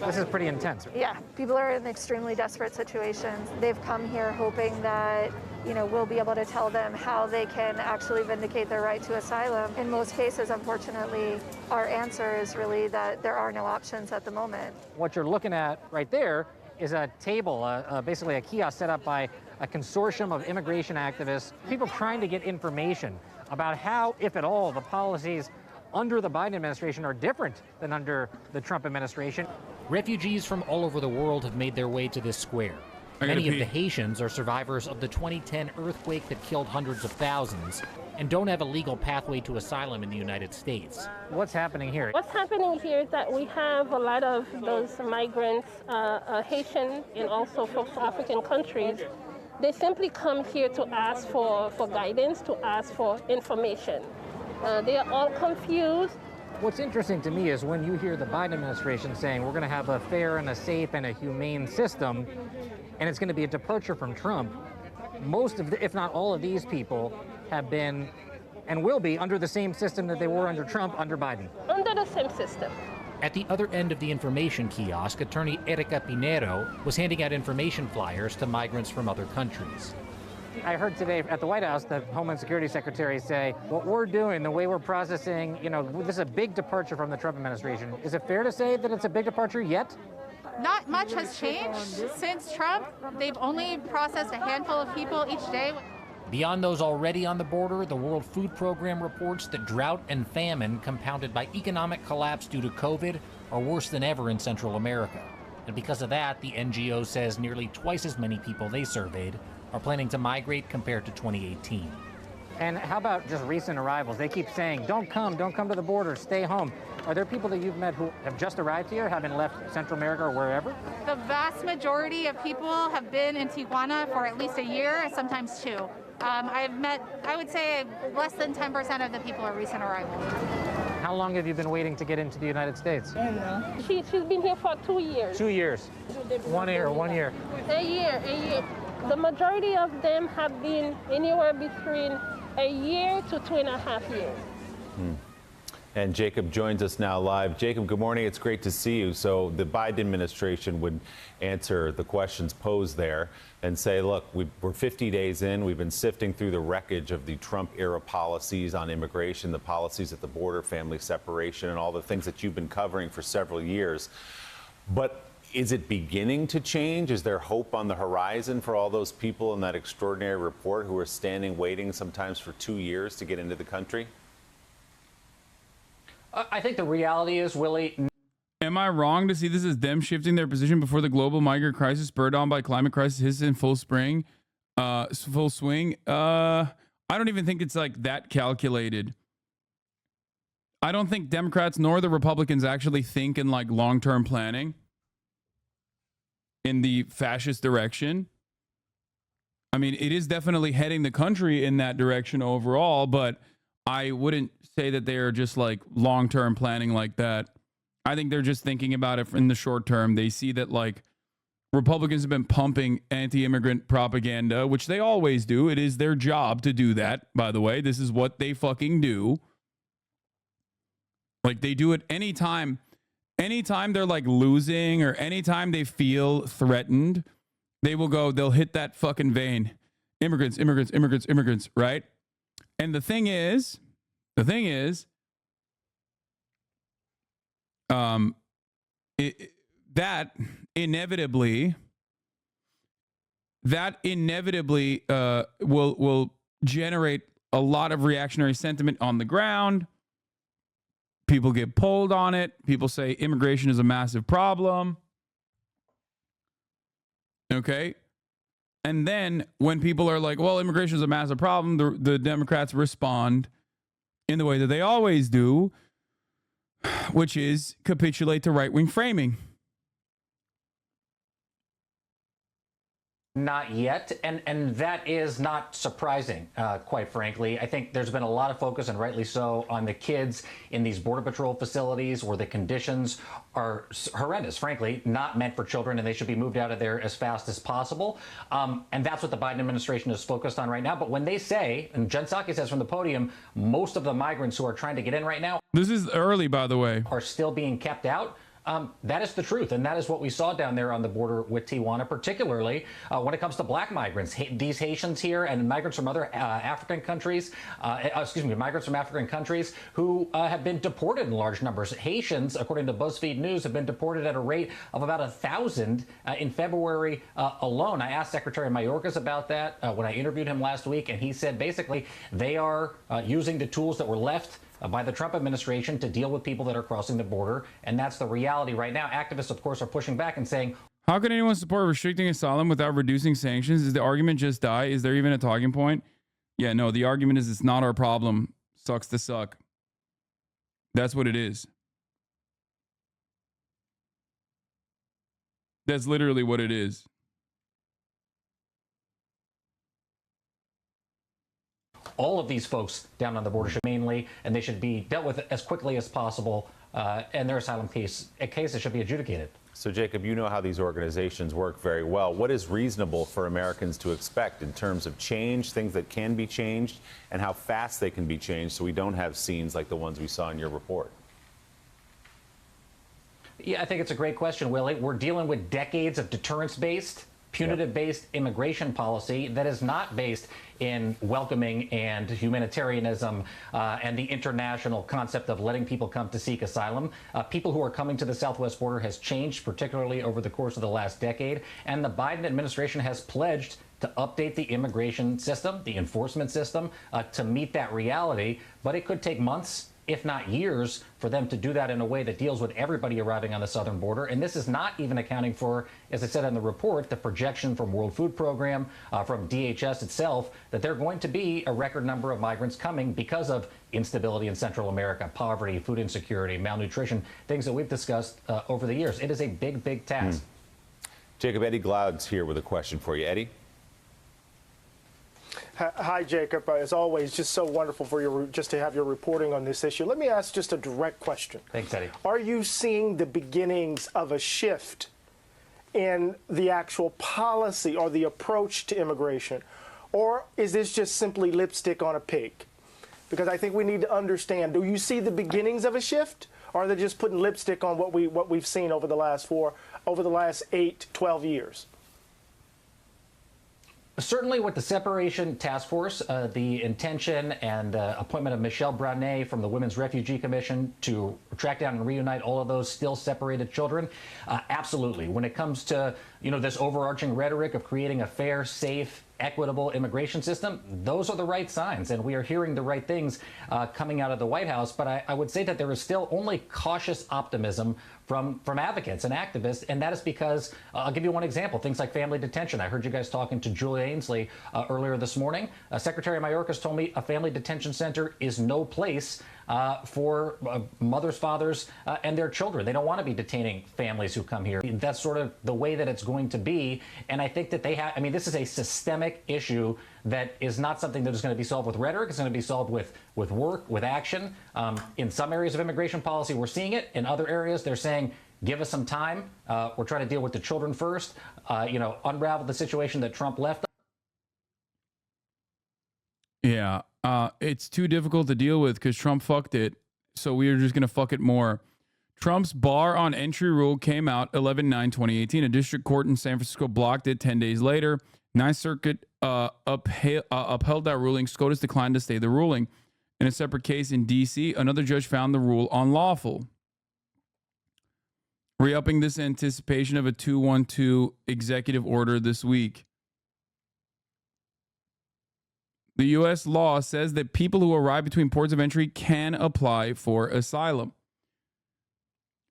This is pretty intense. Yeah, people are in extremely desperate situations. They've come here hoping that, we'll be able to tell them how they can actually vindicate their right to asylum. In most cases, unfortunately, our answer is really that there are no options at the moment. What you're looking at right there is a table, basically a kiosk set up by a consortium of immigration activists, people trying to get information about how, if at all, the policies under the Biden administration are different than under the Trump administration. Refugees from all over the world have made their way to this square. Many of the Haitians are survivors of the 2010 earthquake that killed hundreds of thousands, and don't have a legal pathway to asylum in the United States. What's happening here? What's happening here is that we have a lot of those migrants, Haitian and also from African countries. They simply come here to ask for guidance, to ask for information. They are all confused. What's interesting to me is when you hear the Biden administration saying we're going to have a fair and a safe and a humane system, and it's going to be a departure from Trump, most of, if not all of these people have been and will be under the same system that they were under Trump, under Biden. Under the same system. At the other end of the information kiosk, attorney Erica Pinero was handing out information flyers to migrants from other countries. I heard today at the White House the Homeland Security Secretary say, what we're doing, the way we're processing, this is a big departure from the Trump administration. Is it fair to say that it's a big departure yet? Not much has changed since Trump. They've only processed a handful of people each day. Beyond those already on the border, the World Food Program reports that drought and famine, compounded by economic collapse due to COVID, are worse than ever in Central America. And because of that, the NGO says nearly twice as many people they surveyed are planning to migrate compared to 2018. And how about just recent arrivals? They keep saying, don't come to the border, stay home. Are there people that you've met who have just arrived here, having left Central America or wherever? The vast majority of people have been in Tijuana for at least a year, sometimes two. I've met, I would say, less than 10% of the people are recent arrivals. How long have you been waiting to get into the United States? She's been here for 2 years. 2 years. 1 year, 1 year. A year. The majority of them have been anywhere between a year to 2.5 years. And Jacob joins us now live. Jacob, good morning. It's great to see you. So the Biden administration would answer the questions posed there and say, look, we're 50 days in. We've been sifting through the wreckage of the Trump-era policies on immigration, the policies at the border, family separation, and all the things that you've been covering for several years. But is it beginning to change? Is there hope on the horizon for all those people in that extraordinary report who are standing waiting sometimes for 2 years to get into the country? I think the reality is, Willie... Am I wrong to see this as them shifting their position before the global migrant crisis spurred on by climate crisis hits in full swing? I don't even think it's like that calculated. I don't think Democrats nor the Republicans actually think in like long-term planning in the fascist direction. I mean, it is definitely heading the country in that direction overall, but I wouldn't say that they are just like long-term planning like that. I think they're just thinking about it in the short term. They see that like Republicans have been pumping anti-immigrant propaganda, which they always do. It is their job to do that, by the way. This is what they fucking do. Like they do it anytime they're like losing or anytime they feel threatened, they'll hit that fucking vein. Immigrants, right? And the thing is, that inevitably will generate a lot of reactionary sentiment on the ground. People get polled on it. People say immigration is a massive problem. Okay. And then when people are like, well, immigration is a massive problem, the Democrats respond in the way that they always do, which is capitulate to right-wing framing. Not yet, and that is not surprising, quite frankly. I think there's been a lot of focus, and rightly so, on the kids in these Border Patrol facilities where the conditions are horrendous, frankly, not meant for children, and they should be moved out of there as fast as possible. And that's what the Biden administration is focused on right now. But when they say, and Jen Psaki says from the podium, most of the migrants who are trying to get in right now... This is early, by the way. ...are still being kept out. That is the truth, and that is what we saw down there on the border with Tijuana, particularly when it comes to black migrants. These Haitians here and migrants from other African countries, migrants from African countries who have been deported in large numbers. Haitians, according to BuzzFeed News, have been deported at a rate of about 1,000 in February alone. I asked Secretary Mayorkas about that when I interviewed him last week, and he said basically they are using the tools that were left by the Trump administration to deal with people that are crossing the border. And that's the reality right now. Activists, of course, are pushing back and saying, how can anyone support restricting asylum without reducing sanctions? Is the argument just die? Is there even a talking point? Yeah, no, the argument is it's not our problem. Sucks to suck. That's what it is. That's literally what it is. All of these folks down on the border should mainly, and they should be dealt with as quickly as possible, and their asylum cases should be adjudicated. So, Jacob, you know how these organizations work very well. What is reasonable for Americans to expect in terms of change, things that can be changed, and how fast they can be changed so we don't have scenes like the ones we saw in your report? Yeah, I think it's a great question, Willie. We're dealing with decades of deterrence-based, punitive-based immigration policy that is not based in welcoming and humanitarianism and the international concept of letting people come to seek asylum. People who are coming to the southwest border has changed, particularly over the course of the last decade, and the Biden administration has pledged to update the immigration system, the enforcement system, to meet that reality, but it could take months, if not years, for them to do that in a way that deals with everybody arriving on the southern border. And this is not even accounting for, as I said in the report, the projection from World Food Program, from DHS itself, that there are going to be a record number of migrants coming because of instability in Central America, poverty, food insecurity, malnutrition, things that we've discussed over the years. It is a big, big task. Jacob, Eddie Glaude's here with a question for you. Eddie? Hi, Jacob. As always, just so wonderful for your just to have your reporting on this issue. Let me ask just a direct question. Thanks, Eddie. Are you seeing the beginnings of a shift in the actual policy or the approach to immigration, or is this just simply lipstick on a pig? Because I think we need to understand: do you see the beginnings of a shift, or are they just putting lipstick on what we've seen over the last 8, 12 years? Certainly with the separation task force, the intention and appointment of Michelle Brunet from the Women's Refugee Commission to track down and reunite all of those still separated children, absolutely. When it comes to, this overarching rhetoric of creating a fair, safe, equitable immigration system, those are the right signs, and we are hearing the right things coming out of the White House. But I would say that there is still only cautious optimism from advocates and activists, and that is because, I'll give you one example, things like family detention. I heard you guys talking to Julia Ainsley earlier this morning. Secretary Mayorkas told me a family detention center is no place for mothers, fathers, and their children. They don't want to be detaining families who come here. That's sort of the way that it's going to be. And I think that this is a systemic issue that is not something that is going to be solved with rhetoric. It's going to be solved with work, with action. In some areas of immigration policy, we're seeing it. In other areas, they're saying, give us some time. We're trying to deal with the children first, unravel the situation that Trump left. Yeah, it's too difficult to deal with because Trump fucked it. So we are just going to fuck it more. Trump's bar on entry rule came out 11/9/2018. A district court in San Francisco blocked it 10 days later. Ninth Circuit upheld that ruling. SCOTUS declined to stay the ruling. In a separate case in D.C., another judge found the rule unlawful, re-upping this anticipation of a 212 executive order this week. The U.S. law says that people who arrive between ports of entry can apply for asylum.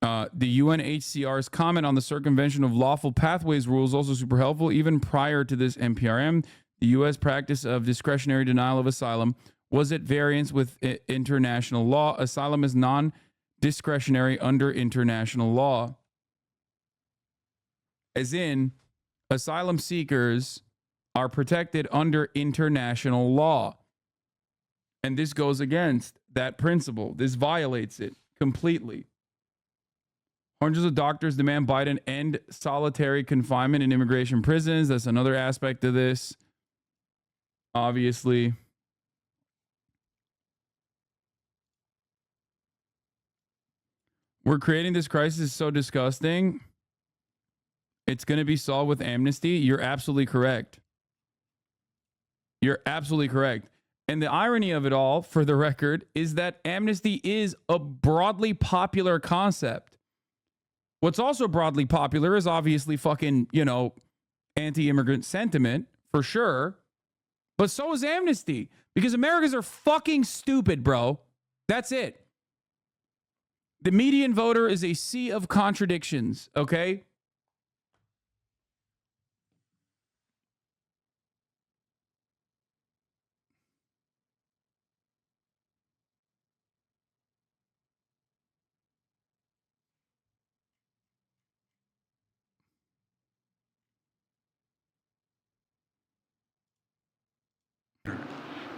The UNHCR's comment on the circumvention of lawful pathways rule is also super helpful. Even prior to this NPRM, the U.S. practice of discretionary denial of asylum was at variance with international law. Asylum is non-discretionary under international law. As in, asylum seekers are protected under international law. And this goes against that principle. This violates it completely. Hundreds of doctors demand Biden end solitary confinement in immigration prisons. That's another aspect of this, obviously. We're creating this crisis so disgusting. It's going to be solved with amnesty. You're absolutely correct. You're absolutely correct. And the irony of it all, for the record, is that amnesty is a broadly popular concept. What's also broadly popular is obviously fucking, anti-immigrant sentiment, for sure. But so is amnesty, because Americans are fucking stupid, bro. That's it. The median voter is a sea of contradictions, okay?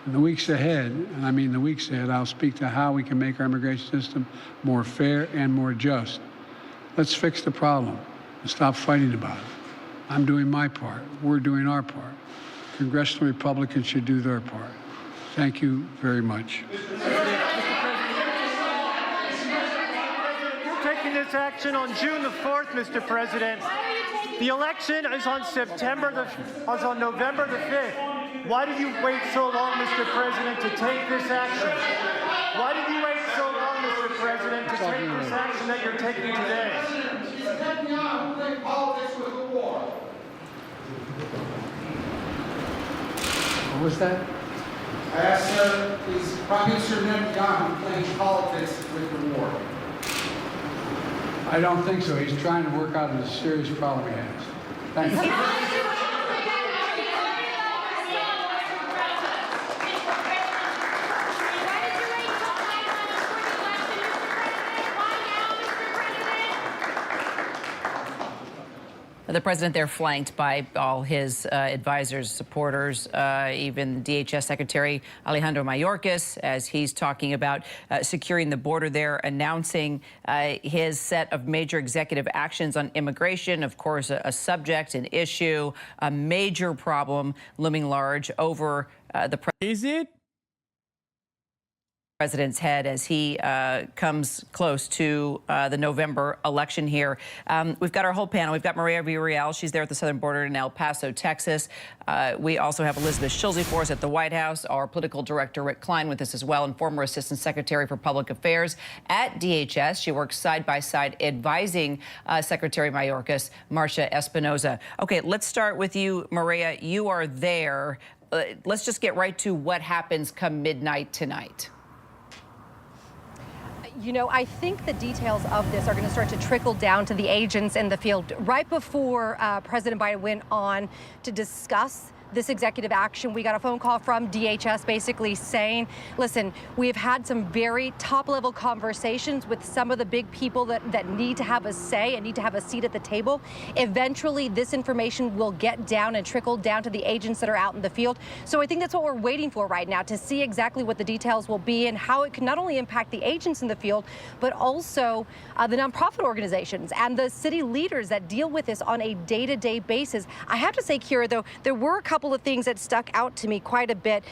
In the weeks ahead, and I mean the weeks ahead, I'll speak to how we can make our immigration system more fair and more just. Let's fix the problem and stop fighting about it. I'm doing my part. We're doing our part. Congressional Republicans should do their part. Thank you very much. You're taking this action on June the 4th, Mr. President. The election is on November the 5th. Why did you wait so long, Mr. President, to take this action? Why did you wait so long, Mr. President, to take this action that you're taking today? What was that? I asked is Prime Minister Netanyahu playing politics with the war? I don't think so. He's trying to work out a serious problem he has. Thank you. The president there flanked by all his advisors, supporters, even DHS Secretary Alejandro Mayorkas, as he's talking about securing the border there, announcing his set of major executive actions on immigration. Of course, a subject, an issue, a major problem looming large over the president's head as he comes close to the November election here. We've got our whole panel. We've got Maria Villarreal. She's there at the southern border in El Paso, Texas. We also have Elizabeth Schulze for us at the White House. Our political director, Rick Klein, with us as well, and former Assistant Secretary for Public Affairs at DHS. She works side by side advising Secretary Mayorkas, Marcia Espinoza. Okay, let's start with you, Maria. You are there. Let's just get right to what happens come midnight tonight. You know, I think the details of this are going to start to trickle down to the agents in the field. Right before President Biden went on to discuss this executive action, we got a phone call from DHS basically saying, listen, we've had some very top-level conversations with some of the big people that need to have a say and need to have a seat at the table. Eventually, this information will get down and trickle down to the agents that are out in the field. So I think that's what we're waiting for right now, to see exactly what the details will be and how it can not only impact the agents in the field, but also the nonprofit organizations and the city leaders that deal with this on a day-to-day basis. I have to say, Kira, though, there were a couple of things that stuck out to me quite a bit.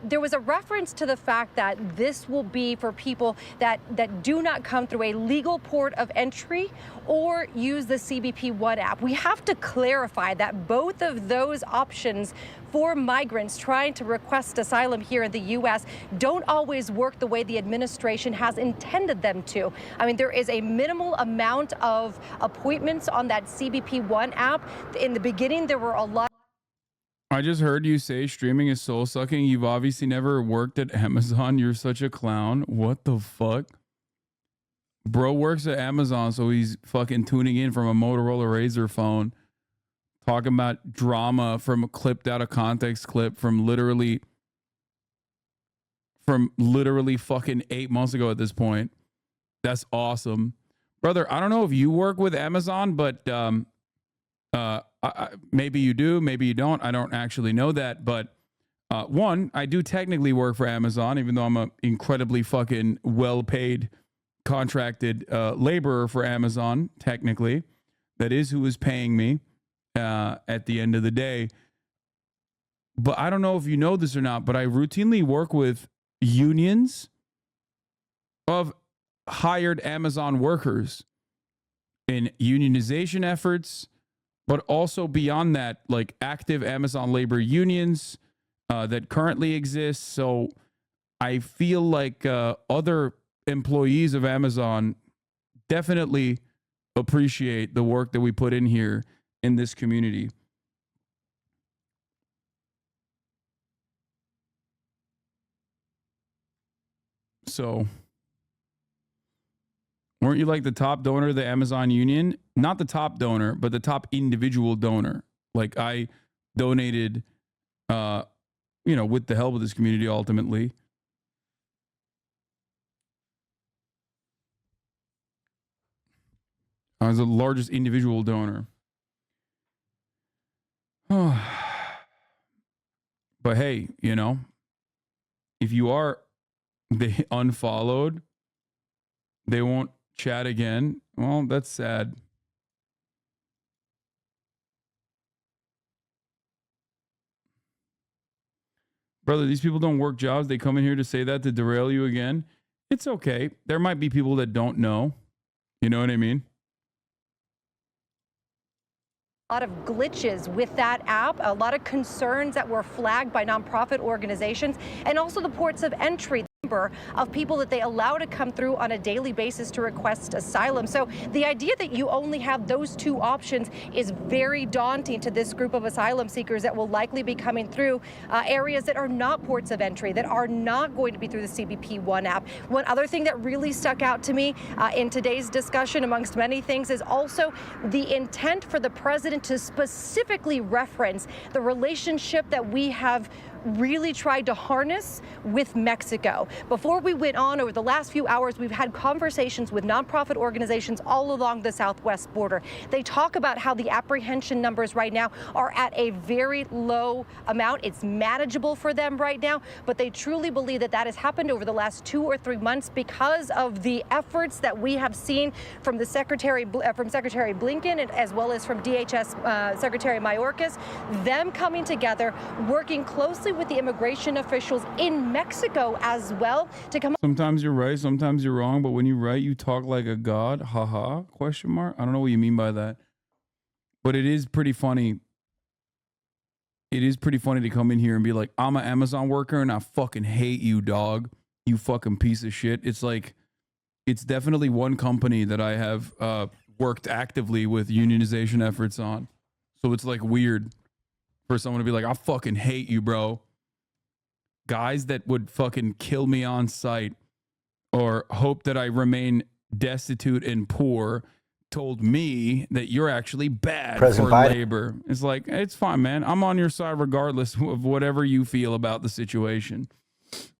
There was a reference to the fact that this will be for people that do not come through a legal port of entry or use the CBP One app. We have to clarify that both of those options for migrants trying to request asylum here in the U.S. don't always work the way the administration has intended them to. I mean, there is a minimal amount of appointments on that CBP One app. In the beginning, there were a lot. I just heard you say streaming is soul sucking. You've obviously never worked at Amazon. You're such a clown. What the fuck? Bro works at Amazon, so he's fucking tuning in from a Motorola Razr phone, talking about drama from a clipped out of context clip from literally fucking 8 months ago at this point. That's awesome. Brother, I don't know if you work with Amazon, but maybe you do, maybe you don't. I don't actually know that. But one, I do technically work for Amazon, even though I'm an incredibly fucking well-paid contracted laborer for Amazon, technically. That is who is paying me at the end of the day. But I don't know if you know this or not, but I routinely work with unions of hired Amazon workers in unionization efforts, but also beyond that, like active Amazon labor unions that currently exist. So I feel like other employees of Amazon definitely appreciate the work that we put in here in this community. So weren't you like the top donor of the Amazon Union? Not the top donor, but the top individual donor. Like I donated, with the help of this community ultimately. I was the largest individual donor. But hey, if you are they unfollowed, they won't chat again. Well, that's sad. Brother, these people don't work jobs. They come in here to say that to derail you again. It's okay. There might be people that don't know. You know what I mean? A lot of glitches with that app, a lot of concerns that were flagged by nonprofit organizations, and also the ports of entry. Number of people that they allow to come through on a daily basis to request asylum. So the idea that you only have those two options is very daunting to this group of asylum seekers that will likely be coming through areas that are not ports of entry, that are not going to be through the CBP One app. One other thing that really stuck out to me in today's discussion, amongst many things, is also the intent for the president to specifically reference the relationship that we have really tried to harness with Mexico. Before we went on, over the last few hours, we've had conversations with nonprofit organizations all along the southwest border. They talk about how the apprehension numbers right now are at a very low amount. It's manageable for them right now, but they truly believe that that has happened over the last 2 or 3 months because of the efforts that we have seen from the Secretary Blinken, and as well as from DHS Secretary Mayorkas, them coming together, working closely with the immigration officials in Mexico as well to come. Sometimes you're right, sometimes you're wrong, but when you write, you talk like a god. Haha, question mark. I don't know what you mean by that. But it is pretty funny. It is pretty funny to come in here and be like, I'm an Amazon worker and I fucking hate you, dog. You fucking piece of shit. It's like, it's definitely one company that I have worked actively with unionization efforts on. So it's like weird for someone to be like, I fucking hate you, bro. Guys that would fucking kill me on sight or hope that I remain destitute and poor told me that you're actually bad President for Biden. labor. It's like, it's fine, man. I'm on your side regardless of whatever you feel about the situation.